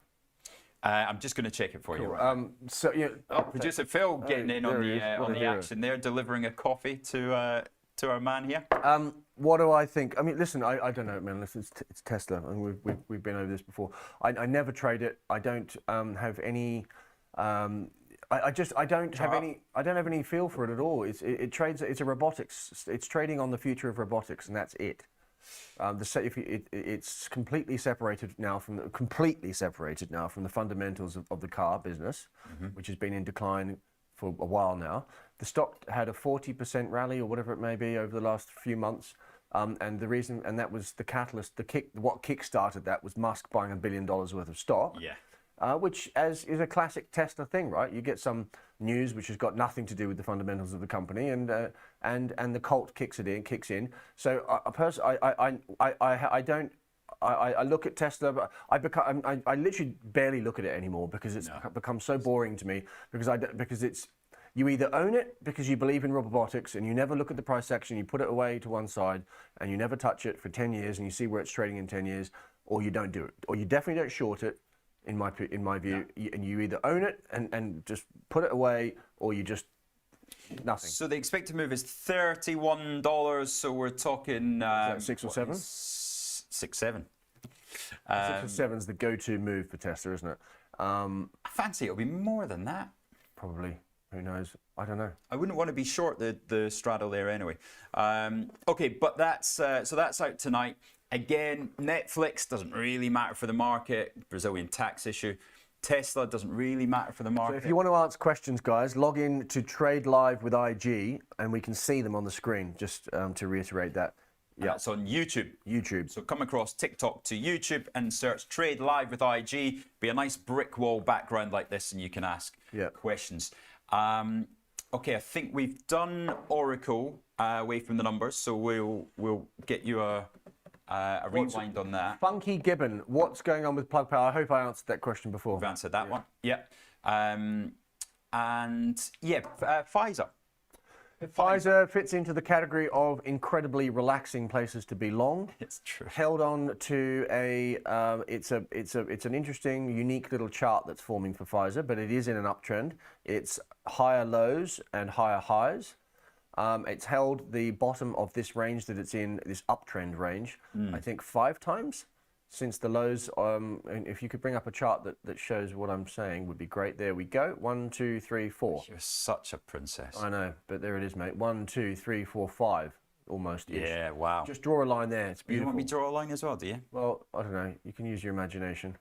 I'm just going to check it for you. Right? So yeah. Producer Phil getting in on the There action there, delivering a coffee to our man here. What do I think? I mean, listen, I don't know, man. Listen, it's Tesla, and we've been over this before. I never trade it. I don't have any. I don't have any feel for it at all. It trades. It's a robotics. It's trading on the future of robotics, and that's it. It's completely separated now from the fundamentals of the car business, which has been in decline for a while now. The stock had a 40% rally or whatever it may be over the last few months, and the reason, and that was the catalyst, what kick-started that was Musk buying $1 billion worth of stock. Yeah. Which is a classic Tesla thing, right? You get some news which has got nothing to do with the fundamentals of the company, and the cult kicks in. So I look at Tesla, but I literally barely look at it anymore because it's become so boring to me. Because it's you either own it because you believe in robotics and you never look at the price action, you put it away to one side and you never touch it for 10 years and you see where it's trading in 10 years, or you don't do it, or you definitely don't short it. In my view, and you either own it and just put it away, or you just nothing. So the expected move is $31. So we're talking 6 or 7. 6, 7. 6 or 7 is the go-to move for Tesla, isn't it? I fancy it'll be more than that. Probably. Who knows? I don't know. I wouldn't want to be short the straddle there anyway. Okay, but that's so that's out tonight. Again, Netflix doesn't really matter for the market. Brazilian tax issue. Tesla doesn't really matter for the market. So if you want to ask questions, guys, log in to Trade Live with IG, and we can see them on the screen. Just to reiterate that. Yeah, it's on YouTube. YouTube. So come across TikTok to YouTube and search Trade Live with IG. Be a nice brick wall background like this, and you can ask questions. Okay, I think we've done Oracle away from the numbers, so we'll get you a rewind on that. Funky Gibbon, what's going on with Plug Power? I hope I answered that question before. We've answered that one. Yeah. Pfizer. Pfizer fits into the category of incredibly relaxing places to be long. It's true. Held on to it's an interesting, unique little chart that's forming for Pfizer, but it is in an uptrend. It's higher lows and higher highs. It's held the bottom of this range that it's in, this uptrend range, I think 5 times since the lows. And if you could bring up a chart that shows what I'm saying, would be great. There we go. 1, 2, 3, 4. You're such a princess. I know, but there it is, mate. 1, 2, 3, 4, 5, almost. Yeah, wow. Just draw a line there. It's beautiful. You want me to draw a line as well, do you? Well, I don't know. You can use your imagination.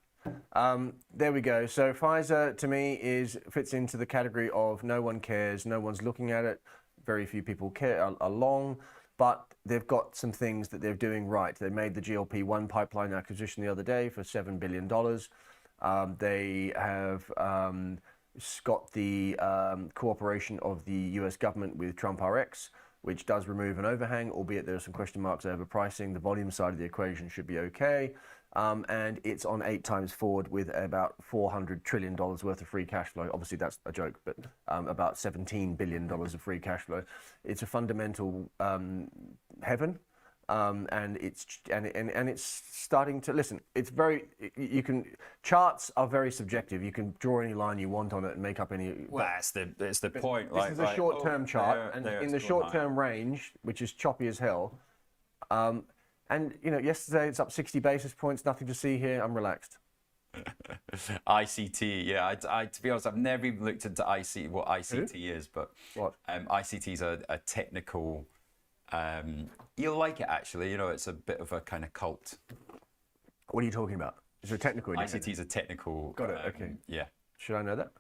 There we go. So Pfizer, to me, fits into the category of no one cares, no one's looking at it. Very few people care along, but they've got some things that they're doing right. They made the GLP-1 pipeline acquisition the other day for $7 billion. They have got the cooperation of the US government with Trump RX, which does remove an overhang, albeit there are some question marks over pricing. The volume side of the equation should be okay. And it's on 8 times forward with about $400 trillion worth of free cash flow. Obviously, that's a joke, but about $17 billion of free cash flow. It's a fundamental heaven. and it's starting to listen. It's very charts are very subjective. You can draw any line you want on it and make up any. Well, that's the point. This is a short-term chart, and in the short-term range, which is choppy as hell. And yesterday it's up 60 basis points. Nothing to see here. I'm relaxed. ICT, yeah. I to be honest, I've never even looked into what ICT is, but What? ICT is a technical. You'll like it actually. It's a bit of a kind of cult. What are you talking about? Is there a technical? ICT is a technical. Got it. Okay. Yeah. Should I know that?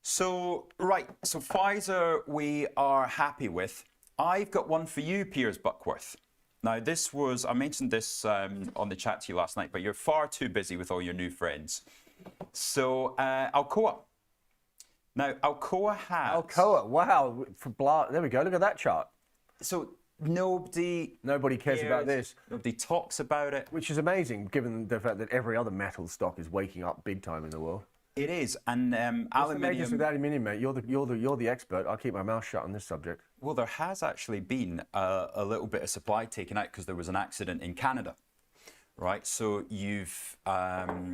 So Pfizer, we are happy with. I've got one for you, Piers Buckworth. Now, I mentioned this on the chat to you last night, but you're far too busy with all your new friends. So, Alcoa. Now, Alcoa has... Alcoa, wow. There we go, look at that chart. So, nobody cares about this. Nobody talks about it. Which is amazing, given the fact that every other metal stock is waking up big time in the world. It is, and What's the latest with aluminium, mate? You're the expert. I'll keep my mouth shut on this subject. Well, there has actually been a little bit of supply taken out because there was an accident in Canada, right? So you've had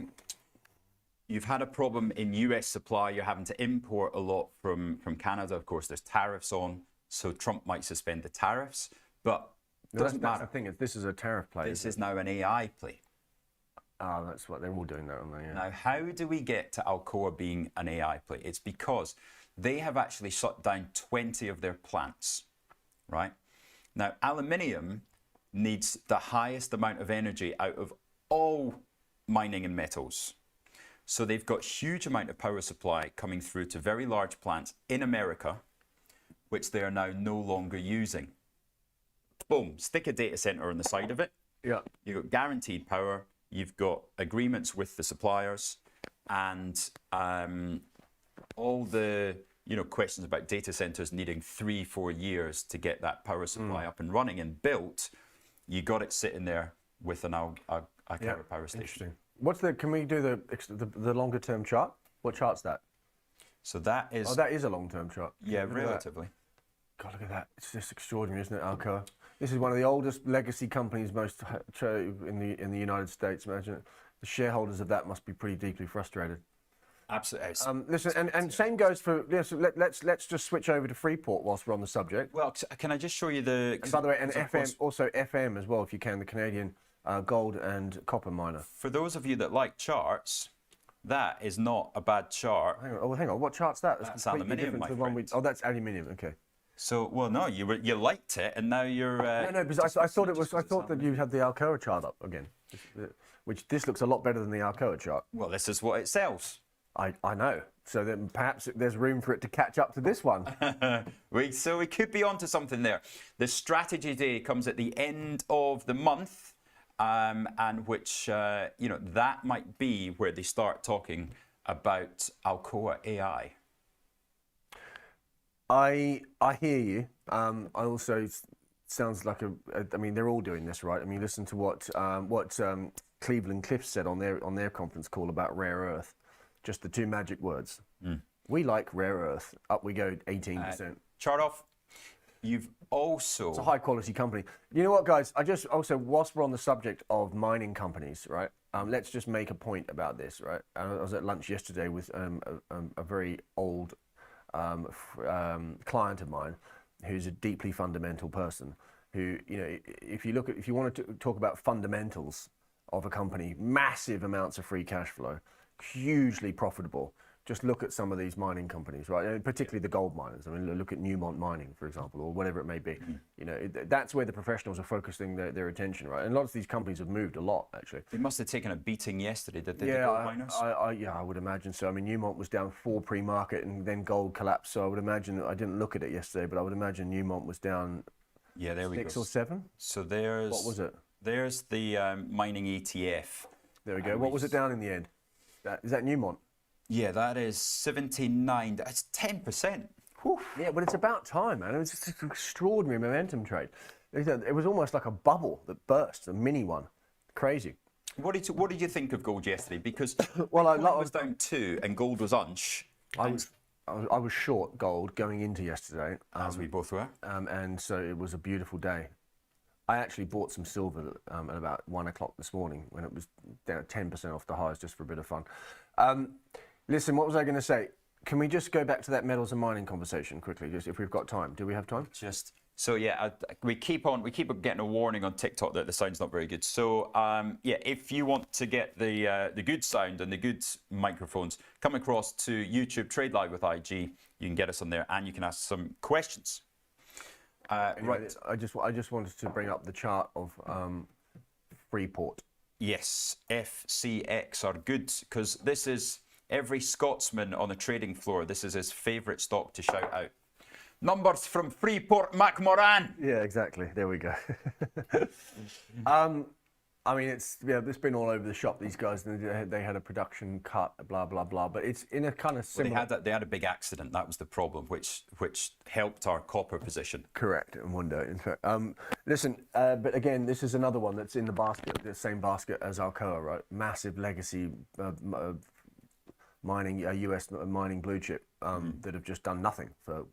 a problem in US supply. You're having to import a lot from Canada. Of course, there's tariffs on, so Trump might suspend the tariffs, but it doesn't matter. That's the thing. This is a tariff play. This is now an AI play. Oh, that's what they're all doing that, aren't they? Yeah. Now, how do we get to Alcoa being an AI play? It's because they have actually shut down 20 of their plants, right? Now, aluminium needs the highest amount of energy out of all mining and metals. So they've got huge amount of power supply coming through to very large plants in America, which they are now no longer using. Boom, stick a data center on the side of it. Yeah. You've got guaranteed power. You've got agreements with the suppliers, and all the questions about data centers needing 3-4 years to get that power supply up and running and built. You got it sitting there with an Alcoa power station. Interesting. Can we do the longer term chart? What chart's that? So that is. Oh, that is a long term chart. Yeah, relatively. God, look at that. It's just extraordinary, isn't it, Alcoa? This is one of the oldest legacy companies most in the United States. Imagine it. The shareholders of that must be pretty deeply frustrated. Absolutely. Listen, and same goes for. Let's just switch over to Freeport whilst we're on the subject. Well, can I just show you the? And by the way, and FM, also FM as well, if you can, the Canadian gold and copper miner. For those of you that like charts, that is not a bad chart. Hang on. What chart's that? That's aluminium, my friend. That's aluminium. Okay. So, well, no, you liked it, and now you're. No, because I thought that you had the Alcoa chart up again, which this looks a lot better than the Alcoa chart. Well, this is what it sells. I know. So then perhaps there's room for it to catch up to this one. So we could be onto something there. The strategy day comes at the end of the month, and which that might be where they start talking about Alcoa AI. I hear you. I also sounds like I mean, they're all doing this, right? I mean, listen to what Cleveland Cliffs said on their conference call about rare earth. Just the two magic words. We like rare earth. Up we go, 18%. Chart off. You've also. It's a high quality company. You know what, guys? I just also, whilst we're on the subject of mining companies, right? Let's just make a point about this, right? I was at lunch yesterday with a very old client of mine who's a deeply fundamental person who, if you want to talk about fundamentals of a company, massive amounts of free cash flow, hugely profitable. Just look at some of these mining companies, right? And particularly the gold miners. I mean, look at Newmont Mining, for example, or whatever it may be. That's where the professionals are focusing their attention, right? And lots of these companies have moved a lot, actually. They must have taken a beating yesterday, did they? Yeah, the gold miners? I would imagine so. I mean, Newmont was down 4 pre-market, and then gold collapsed. So I would imagine, I didn't look at it yesterday, but I would imagine Newmont was down 6 or 7. So there's. What was it? There's the mining ETF. There we go. What was it down in the end? Is that Newmont? Yeah, that is 79. That's 10%. Whew. Yeah, but it's about time, man. It was just an extraordinary momentum trade. It was almost like a bubble that burst, a mini one. Crazy. What did you think of gold yesterday? Because well, I was down 2 and gold was unch. I was short gold going into yesterday, as we both were, and so it was a beautiful day. I actually bought some silver at about 1 o'clock this morning when it was down at 10% off the highs, just for a bit of fun. Listen, what was I going to say? Can we just go back to that metals and mining conversation quickly, just if we've got time? Do we have time? So yeah, we keep getting a warning on TikTok that the sound's not very good. So yeah, if you want to get the good sound and the good microphones, come across to YouTube Trade Live with IG. You can get us on there, and you can ask some questions. Right. I just wanted to bring up the chart of Freeport. Yes, FCX are good, because this is every Scotsman on the trading floor. This is his favourite stock to shout out. Numbers from Freeport McMoran. Yeah, exactly. There we go. I mean, it's been all over the shop. These guys, they had a production cut, blah blah blah. But it's in a kind of similar. Well, they had a big accident. That was the problem, which helped our copper position. Correct. In one day, in fact. Listen, but again, this is another one that's in the basket, the same basket as Alcoa, right? Massive legacy mining, US mining blue chip that have just done nothing for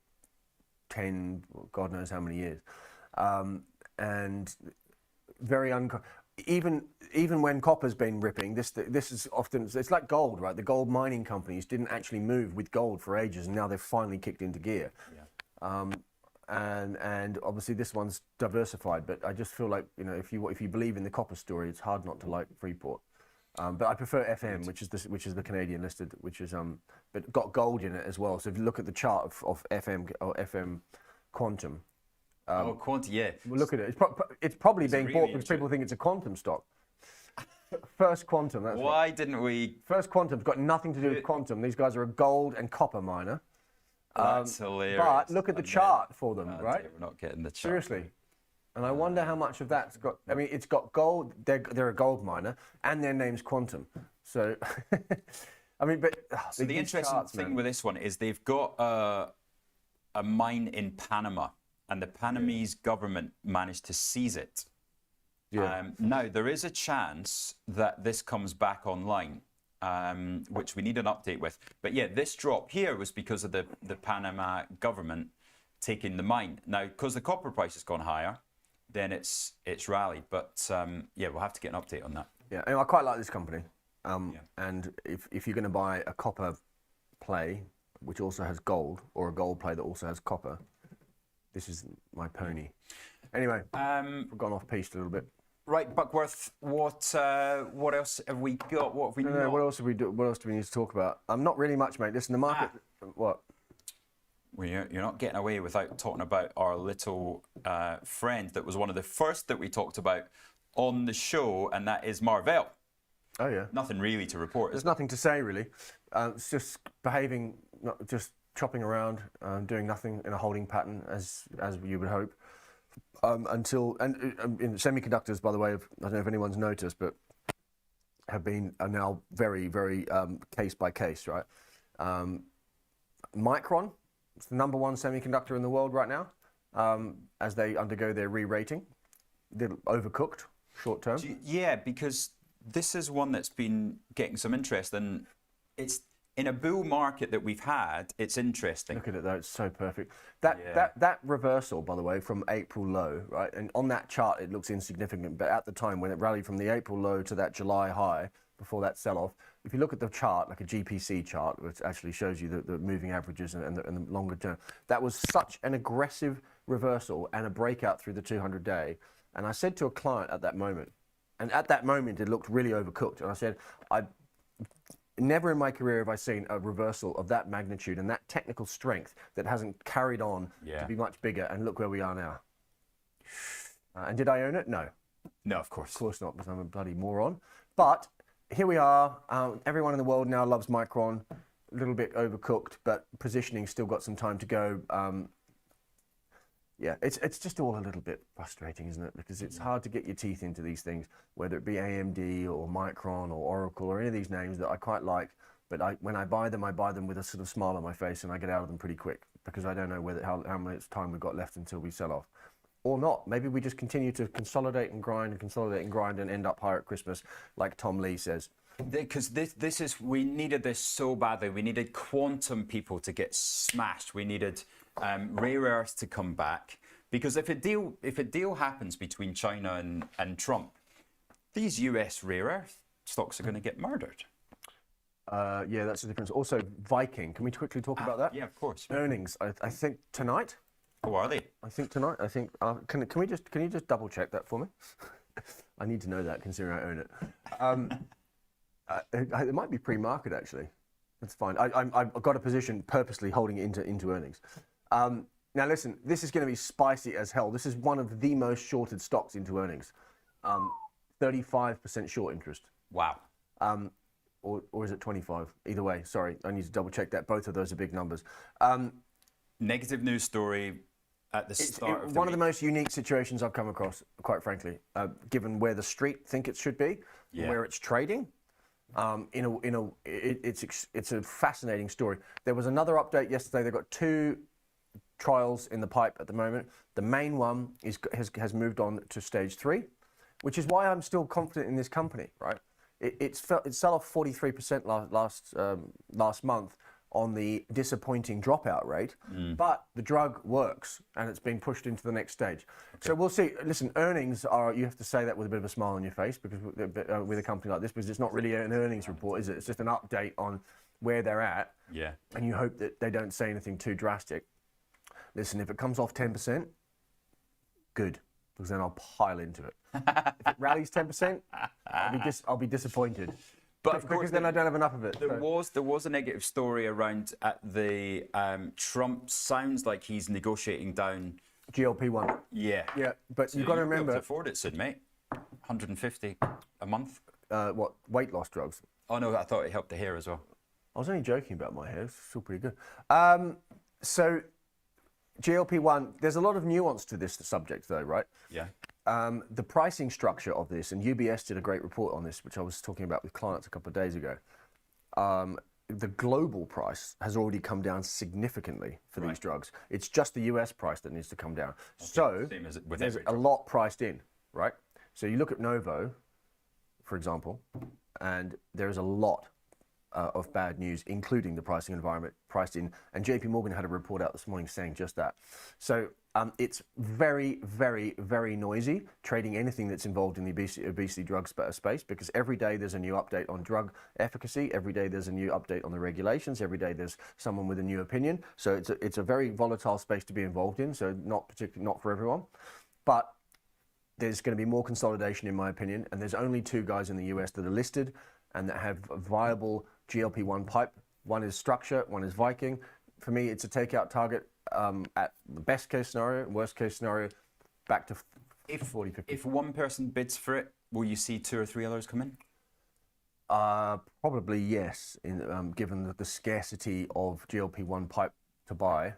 10, God knows how many years, and very even when copper's been ripping, this is often, it's like gold, right? The gold mining companies didn't actually move with gold for ages, and now they've finally kicked into gear. Yeah. And obviously this one's diversified, but I just feel like, you know, if you believe in the copper story, it's hard not to like Freeport. But I prefer FM, which is the Canadian listed, which is but got gold in it as well. So if you look at the chart of FM or FM Quantum. Quantum, yeah. Well, look at it. It's probably being bought because people think it's a quantum stock. First Quantum. That's Why right. didn't we? First Quantum's got nothing to do with quantum. These guys are a gold and copper miner. That's hilarious. But look at the chart for them, right? Dear, we're not getting the chart. Seriously. And I wonder how much of that's got. I mean, it's got gold. They're a gold miner, and their name's Quantum. So, I mean, but so the interesting thing with this one is they've got a mine in Panama, and the Panamese government managed to seize it. Yeah. Now there is a chance that this comes back online, which we need an update with. But yeah, this drop here was because of the Panama government taking the mine. Now, because the copper price has gone higher, then it's rallied. But yeah, we'll have to get an update on that. Yeah, and I quite like this company. And if you're going to buy a copper play, which also has gold, or a gold play that also has copper, this is my pony. Anyway, we've gone off piste a little bit. Right, Buckworth. What else have we got? What have we not? What else have we do? What else do we need to talk about? Not really much, mate. Listen, the market. What? Well, you're not getting away without talking about our little friend that was one of the first that we talked about on the show, and that is Marvell. Oh yeah. Nothing really to report. There's nothing to say really. It's just behaving, just chopping around, doing nothing in a holding pattern as you would hope. Until in semiconductors, by the way, I don't know if anyone's noticed, but are now very, very case by case, right? Micron, it's the number one semiconductor in the world right now, as they undergo their re-rating. They're overcooked short term. Yeah, because this is one that's been getting some interest, and it's in a bull market that we've had. It's interesting. Look at it though; it's so perfect. That reversal, by the way, from April low, right? And on that chart, it looks insignificant, but at the time when it rallied from the April low to that July high before that sell-off, if you look at the chart, like a GPC chart, which actually shows you the moving averages and the longer term, that was such an aggressive reversal and a breakout through the 200-day. And I said to a client at that moment, and at that moment it looked really overcooked, and I said, never in my career have I seen a reversal of that magnitude and that technical strength that hasn't carried on to be much bigger, and look where we are now. And did I own it? No. No, of course. Of course not, because I'm a bloody moron. But here we are. Everyone in the world now loves Micron. A little bit overcooked, but positioning still got some time to go. Yeah, it's just all a little bit frustrating, isn't it? Because it's hard to get your teeth into these things, whether it be AMD or Micron or Oracle or any of these names that I quite like. But when I buy them with a sort of smile on my face, and I get out of them pretty quick because I don't know how much time we've got left until we sell off. Or not. Maybe we just continue to consolidate and grind and end up higher at Christmas, like Tom Lee says. Because this is, we needed this so badly. We needed quantum people to get smashed. We needed rare earths to come back. Because if a deal happens between China and Trump, these US rare earth stocks are going to get murdered. Yeah, that's the difference. Also, Viking. Can we quickly talk about that? Yeah, of course. Earnings. I think tonight. Oh, are they? I think tonight. I think. Can you just double check that for me? I need to know that, considering I own it. It might be pre-market actually. That's fine. I've got a position purposely holding it into earnings. Now listen, this is going to be spicy as hell. This is one of the most shorted stocks into earnings. 35% short interest. Wow. Or is it 25? Either way, sorry, I need to double check that. Both of those are big numbers. Negative news story at the start of the one of the week. most unique situations I've come across, quite frankly, given where the street think it should be, where it's trading. It's a fascinating story. There was another update yesterday. They've got 2 trials in the pipe at the moment. The main one has moved on to stage 3, which is why I'm still confident in this company, right? It sell off 43% last month on the disappointing dropout rate, but the drug works and it's being pushed into the next stage. So we'll see. Listen, earnings are, you have to say that with a bit of a smile on your face, because with a company like this, because it's not really an earnings report, is it? It's just an update on where they're at. Yeah. And you hope that they don't say anything too drastic. Listen, if it comes off 10%, good, because then I'll pile into it. If it rallies 10%, I'll be disappointed. But of course, because then I don't have enough of it. There was a negative story around at the Trump sounds like he's negotiating down GLP-1. Yeah. Yeah, but you've got to You'll be able remember. to afford it, Sid, mate. 150 a month. What, weight loss drugs? Oh no, I thought it helped the hair as well. I was only joking about my hair. It's still pretty good. So GLP-1, there's a lot of nuance to this subject though, right? Yeah. The pricing structure of this, and UBS did a great report on this, which I was talking about with clients a couple of days ago. The global price has already come down significantly for these drugs. It's just the US price that needs to come down. So Same as with there's every a drug. lot priced in, right? So you look at Novo, for example, and there's a lot of bad news, including the pricing environment priced in. And JP Morgan had a report out this morning saying just that. So it's very, very, very noisy trading anything that's involved in the obesity drug space, because every day there's a new update on drug efficacy. Every day there's a new update on the regulations. Every day there's someone with a new opinion. So it's a very volatile space to be involved in. So not for everyone, but there's going to be more consolidation, in my opinion. And there's only 2 guys in the US that are listed and that have a viable GLP-1 pipe. One is Structure, one is Viking. For me, it's a takeout target at the best case scenario, worst case scenario, back to 40, 50. If one person bids for it, will you see 2 or 3 others come in? Probably yes, given the scarcity of GLP-1 pipe to buy.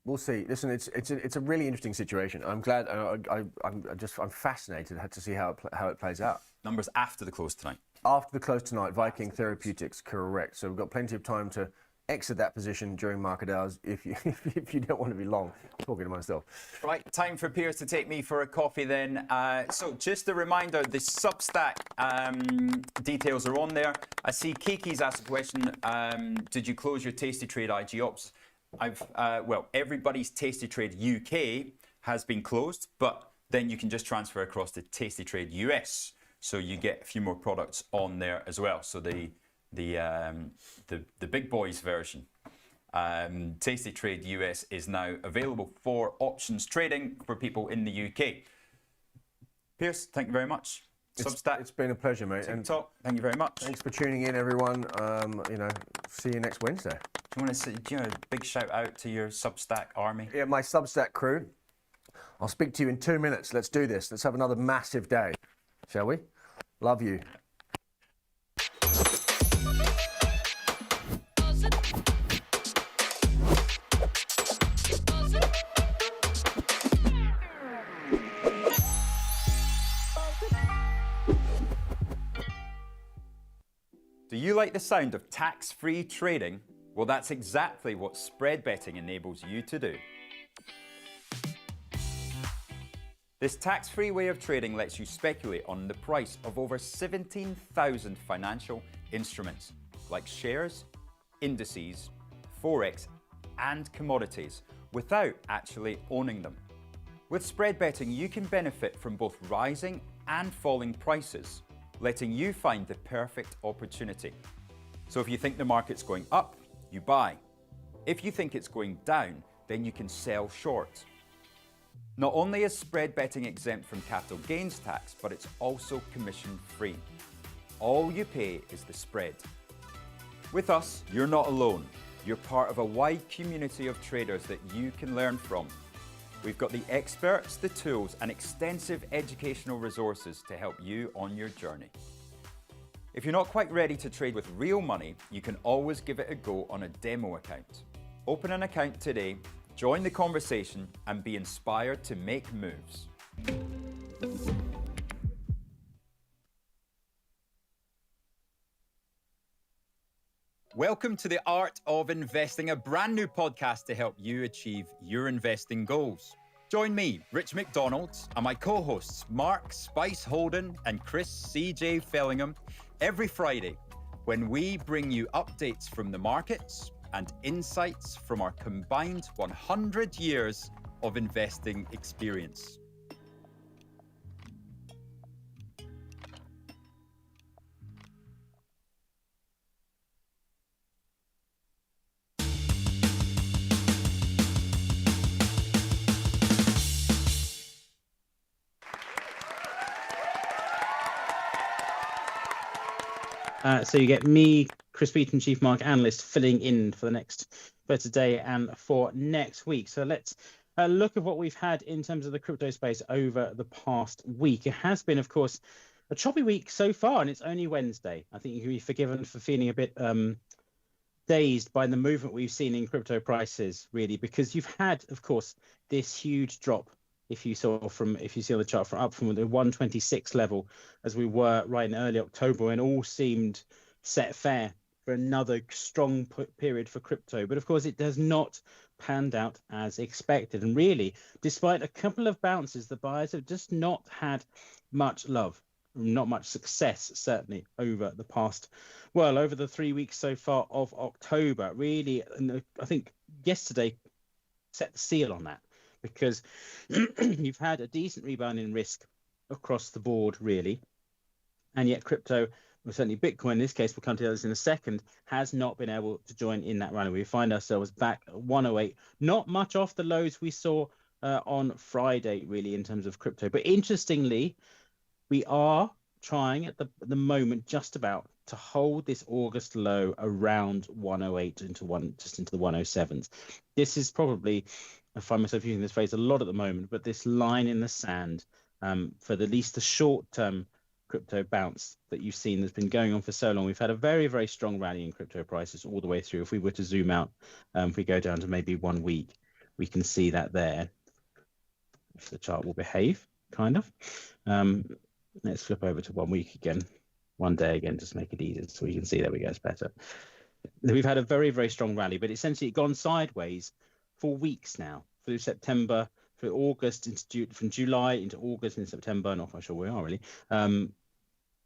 We'll see. Listen, it's a really interesting situation. I'm glad. I'm fascinated to see how it plays out. Numbers after the close tonight. After the close tonight, Viking Therapeutics, correct. So we've got plenty of time to exit that position during market hours if you don't want to be long. I'm talking to myself. Right, time for Piers to take me for a coffee then. So just a reminder, the Substack details are on there. I see Kiki's asked a question, did you close your Tasty Trade IG Ops? Everybody's Tasty Trade UK has been closed, but then you can just transfer across to Tasty Trade US. So you get a few more products on there as well. So the big boys version, Tasty Trade US is now available for options trading for people in the UK. Piers, thank you very much. Substack. It's been a pleasure, mate. TikTok, thank you very much. Thanks for tuning in, everyone. See you next Wednesday. Do you want to say a big shout out to your Substack army? Yeah, my Substack crew. I'll speak to you in 2 minutes. Let's do this. Let's have another massive day, shall we? Love you. Do you like the sound of tax-free trading? Well, that's exactly what spread betting enables you to do. This tax-free way of trading lets you speculate on the price of over 17,000 financial instruments, like shares, indices, forex, and commodities, without actually owning them. With spread betting, you can benefit from both rising and falling prices, letting you find the perfect opportunity. So if you think the market's going up, you buy. If you think it's going down, then you can sell short. Not only is spread betting exempt from capital gains tax, but it's also commission free. All you pay is the spread. With us, you're not alone. You're part of a wide community of traders that you can learn from. We've got the experts, the tools, and extensive educational resources to help you on your journey. If you're not quite ready to trade with real money, you can always give it a go on a demo account. Open an account today, join the conversation, and be inspired to make moves. Welcome to the Art of Investing, a brand new podcast to help you achieve your investing goals. Join me, Rich McDonald, and my co-hosts, Mark Spice Holden and Chris CJ Fellingham, every Friday when we bring you updates from the markets and insights from our combined 100 years of investing experience. So you get me, Chris Beaton, Chief Market Analyst, filling in for the next for today and for next week. So let's look at what we've had in terms of the crypto space over the past week. It has been, of course, a choppy week so far, and it's only Wednesday. I think you can be forgiven for feeling a bit dazed by the movement we've seen in crypto prices, really, because you've had, of course, this huge drop. If you see on the chart, from the 126 level, as we were right in early October, when all seemed set fair for another strong period for crypto. But of course, it does not panned out as expected. And really, despite a couple of bounces, the buyers have just not had much love, not much success, certainly over the 3 weeks so far of October. Really, and I think yesterday set the seal on that, because you've had a decent rebound in risk across the board, really. And yet crypto, well, certainly Bitcoin in this case, we'll come to the others in a second, has not been able to join in that rally. We find ourselves back at 108, not much off the lows we saw on Friday, really, in terms of crypto. But interestingly, we are trying at the moment just about to hold this August low around 108 just into the 107s. This is probably, I find myself using this phrase a lot at the moment, but this line in the sand for at least the short-term crypto bounce that you've seen that's been going on for so long. We've had a very, very strong rally in crypto prices all the way through. If we were to zoom out, if we go down to maybe 1 week, we can see that there. If the chart will behave, kind of. Let's flip over to 1 week again, 1 day again, just make it easier so we can see. There we go, it's better. We've had a very, very strong rally, but essentially gone sideways for weeks now, through September, through August, from July into August and September. Not quite sure where we are, really.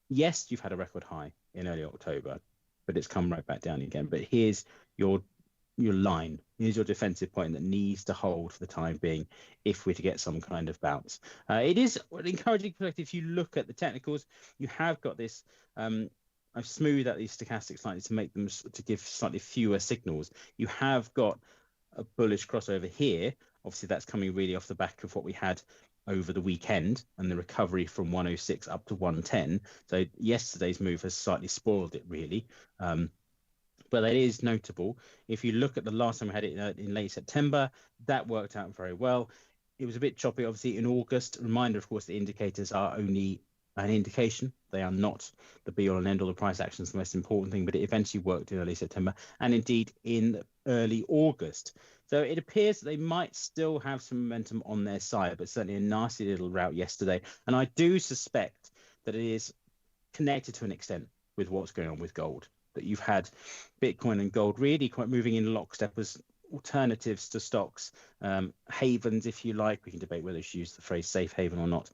Yes, you've had a record high in early October, but it's come right back down again. But here's your line. Here's your defensive point that needs to hold for the time being if we're to get some kind of bounce. It is encouraging. If you look at the technicals, you have got this. I've smoothed out these stochastics slightly to make them to give slightly fewer signals. You have got a bullish crossover here. Obviously, that's coming really off the back of what we had over the weekend and the recovery from 106 up to 110. So yesterday's move has slightly spoiled it, really. But that is notable. If you look at the last time we had it in late September, that worked out very well. It was a bit choppy, obviously, in August. Reminder, of course, the indicators are only an indication. They are not the be-all and end-all. The price action is the most important thing, but it eventually worked in early September and indeed in early August. So it appears that they might still have some momentum on their side, but certainly a nasty little rout yesterday. And I do suspect that it is connected to an extent with what's going on with gold, that you've had Bitcoin and gold really quite moving in lockstep as alternatives to stocks, havens, if you like. We can debate whether you should use the phrase safe haven or not,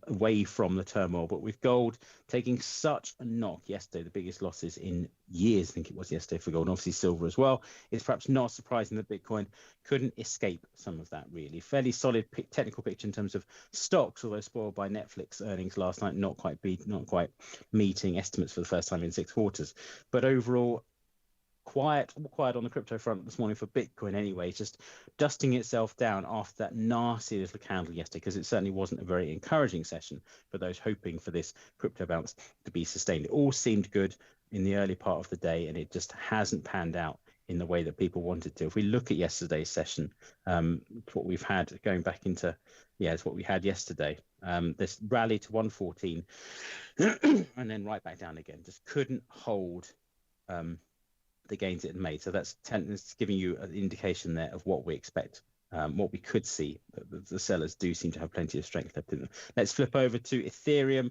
away from the turmoil. But with gold taking such a knock yesterday, the biggest losses in years, I think it was yesterday for gold, and obviously silver as well, it's perhaps not surprising that Bitcoin couldn't escape some of that, really. Fairly solid technical picture in terms of stocks, although spoiled by Netflix earnings last night, not quite meeting estimates for the first time in 6 quarters. But overall, quiet on the crypto front this morning for Bitcoin anyway, just dusting itself down after that nasty little candle yesterday, because it certainly wasn't a very encouraging session for those hoping for this crypto bounce to be sustained. It all seemed good in the early part of the day, and it just hasn't panned out in the way that people wanted to. If we look at yesterday's session, what we've had going back into, it's what we had yesterday. This rally to 114 and then right back down again, just couldn't hold the gains it had made. So that's giving you an indication there of what we expect, what we could see. The sellers do seem to have plenty of strength left in them. Let's flip over to Ethereum.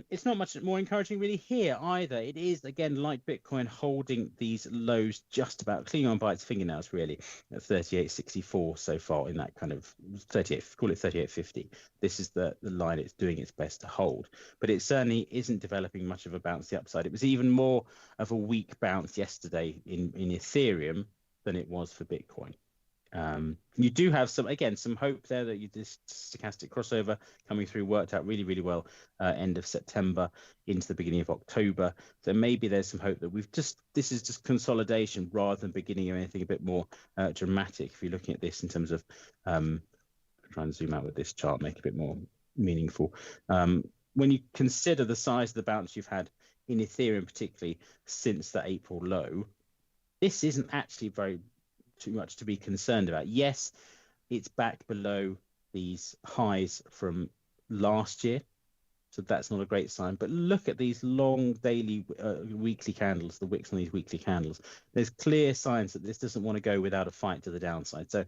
It's not much more encouraging really here either. It is, again, like Bitcoin, holding these lows just about, clinging on by its fingernails really, at 38.64 so far in that kind of 38, call it 38.50. This is the line it's doing its best to hold. But it certainly isn't developing much of a bounce to the upside. It was even more of a weak bounce yesterday in Ethereum than it was for Bitcoin. You do have some hope there that this stochastic crossover coming through worked out really, really well end of September into the beginning of October. So maybe there's some hope that this is just consolidation rather than beginning of anything a bit more dramatic. If you're looking at this in terms of trying to zoom out with this chart, make it a bit more meaningful. When you consider the size of the bounce you've had in Ethereum, particularly since the April low, this isn't actually too much to be concerned about. Yes, it's back below these highs from last year, so that's not a great sign. But look at these long daily, weekly candles, the wicks on these weekly candles. There's clear signs that this doesn't want to go without a fight to the downside. So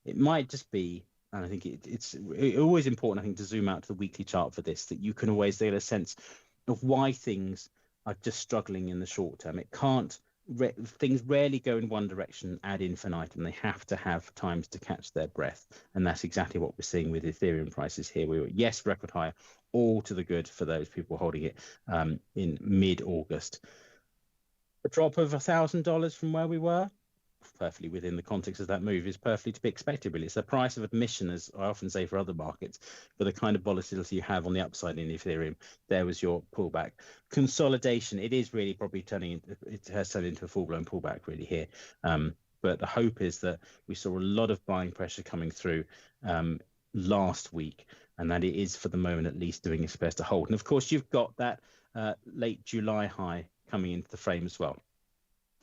it might just be, and I think it's always important, I think, to zoom out to the weekly chart for this, that you can always get a sense of why things are just struggling in the short term. It can't. Things rarely go in one direction ad infinitum. They have to have times to catch their breath, and that's exactly what we're seeing with Ethereum prices here. We were record high, all to the good for those people holding it in mid-August. A drop of $1,000 from where we were, perfectly within the context of that move, is perfectly to be expected, really. It's the price of admission, as I often say for other markets, for the kind of volatility you have on the upside in Ethereum. There was your pullback. Consolidation, it is really probably it has turned into a full-blown pullback really here. But the hope is that we saw a lot of buying pressure coming through last week, and that it is, for the moment at least, doing its best to hold. And of course, you've got that late July high coming into the frame as well.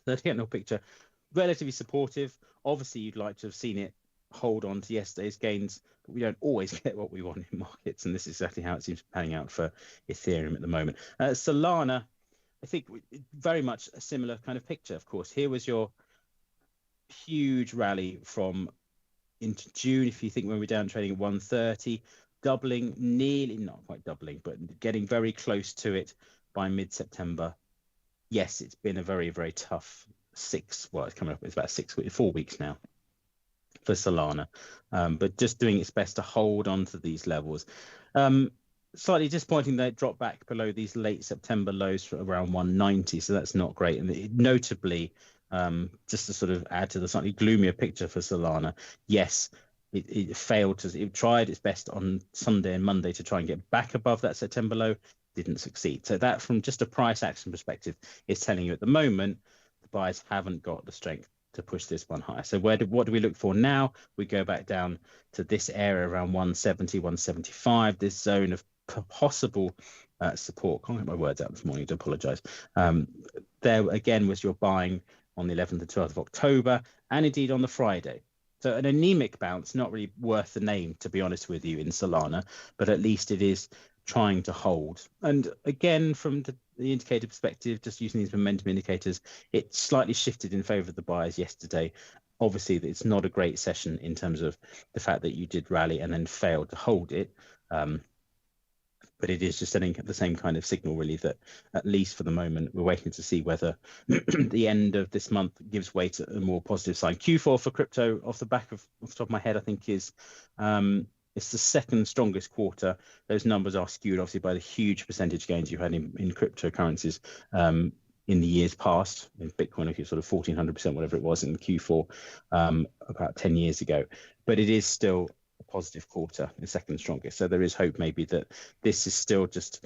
The technical picture, relatively supportive. Obviously, you'd like to have seen it hold on to yesterday's gains, but we don't always get what we want in markets, and this is exactly how it seems to be panning out for Ethereum at the moment. Solana, I think very much a similar kind of picture. Of course, here was your huge rally from into June, if you think, when we're down trading at 130, doubling, nearly, not quite doubling, but getting very close to it by mid-September. Yes, it's been a very, very tough it's coming up, it's about 4 weeks now for Solana, but just doing its best to hold on to these levels. Slightly disappointing that it dropped back below these late September lows for around 190, so that's not great. And notably, just to sort of add to the slightly gloomier picture for Solana, yes, it failed. It tried its best on Sunday and Monday to try and get back above that September low, didn't succeed. So that, from just a price action perspective, is telling you at the moment the buyers haven't got the strength to push this one higher. So what do we look for now? We go back down to this area around 170, 175, this zone of possible support. Can't get my words out this morning, to apologize. There again was your buying on the 11th and 12th of October, and indeed on the Friday. So an anemic bounce, not really worth the name, to be honest with you, in Solana, but at least it is trying to hold. And again, from the indicator perspective, just using these momentum indicators, it slightly shifted in favor of the buyers yesterday. Obviously, it's not a great session in terms of the fact that you did rally and then failed to hold it. But it is just sending the same kind of signal, really, that at least for the moment, we're waiting to see whether the end of this month gives way to a more positive sign. Q4 for crypto, off the top of my head, I think is it's the second strongest quarter. Those numbers are skewed, obviously, by the huge percentage gains you had in cryptocurrencies in the years past. In Bitcoin, I think sort of 1,400%, whatever it was in Q4 about 10 years ago. But it is still positive quarter, the second strongest. So there is hope maybe that this is still just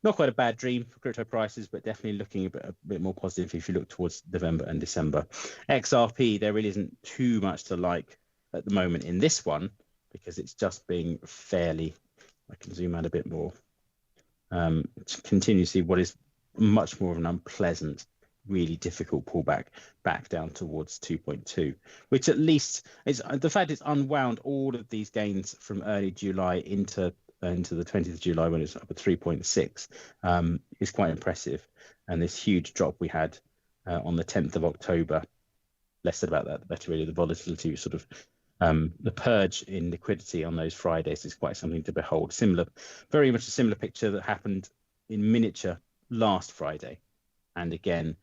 not quite a bad dream for crypto prices, but definitely looking a bit more positive if you look towards November and December. XRP, there really isn't too much to like at the moment in this one, because it's just being fairly, I can zoom out a bit more, continuously what is much more of an unpleasant, really difficult pullback back down towards 2.2, which at least is the fact it's unwound all of these gains from early July into the 20th of July when it's up at 3.6 is quite impressive. And this huge drop we had on the 10th of October, less said about that, the better. Really, the volatility, sort of the purge in liquidity on those Fridays is quite something to behold. Very much a similar picture that happened in miniature last Friday. And again,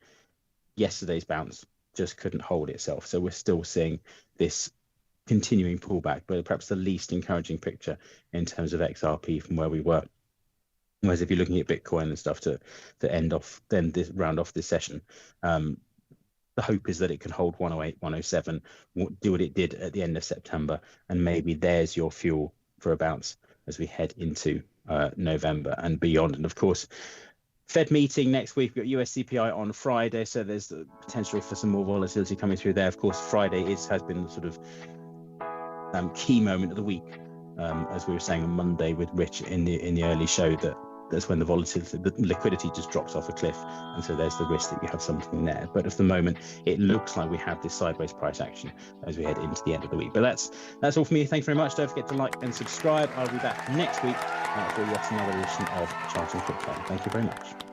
yesterday's bounce just couldn't hold itself. So we're still seeing this continuing pullback, but perhaps the least encouraging picture in terms of XRP from where we were. Whereas if you're looking at Bitcoin and stuff to end off, then round off this session, the hope is that it can hold 108, 107, do what it did at the end of September, and maybe there's your fuel for a bounce as we head into November and beyond. And of course, Fed meeting next week. We've got US CPI on Friday, so there's the potential for some more volatility coming through there. Of course, Friday has been the sort of key moment of the week, as we were saying on Monday with Rich in the early show, that's when the volatility, the liquidity just drops off a cliff, and so there's the risk that you have something there. But at the moment, it looks like we have this sideways price action as we head into the end of the week. But that's all for me. Thanks very much. Don't forget to like and subscribe. I'll be back next week for yet another edition of Charting Crypto. Thank you very much.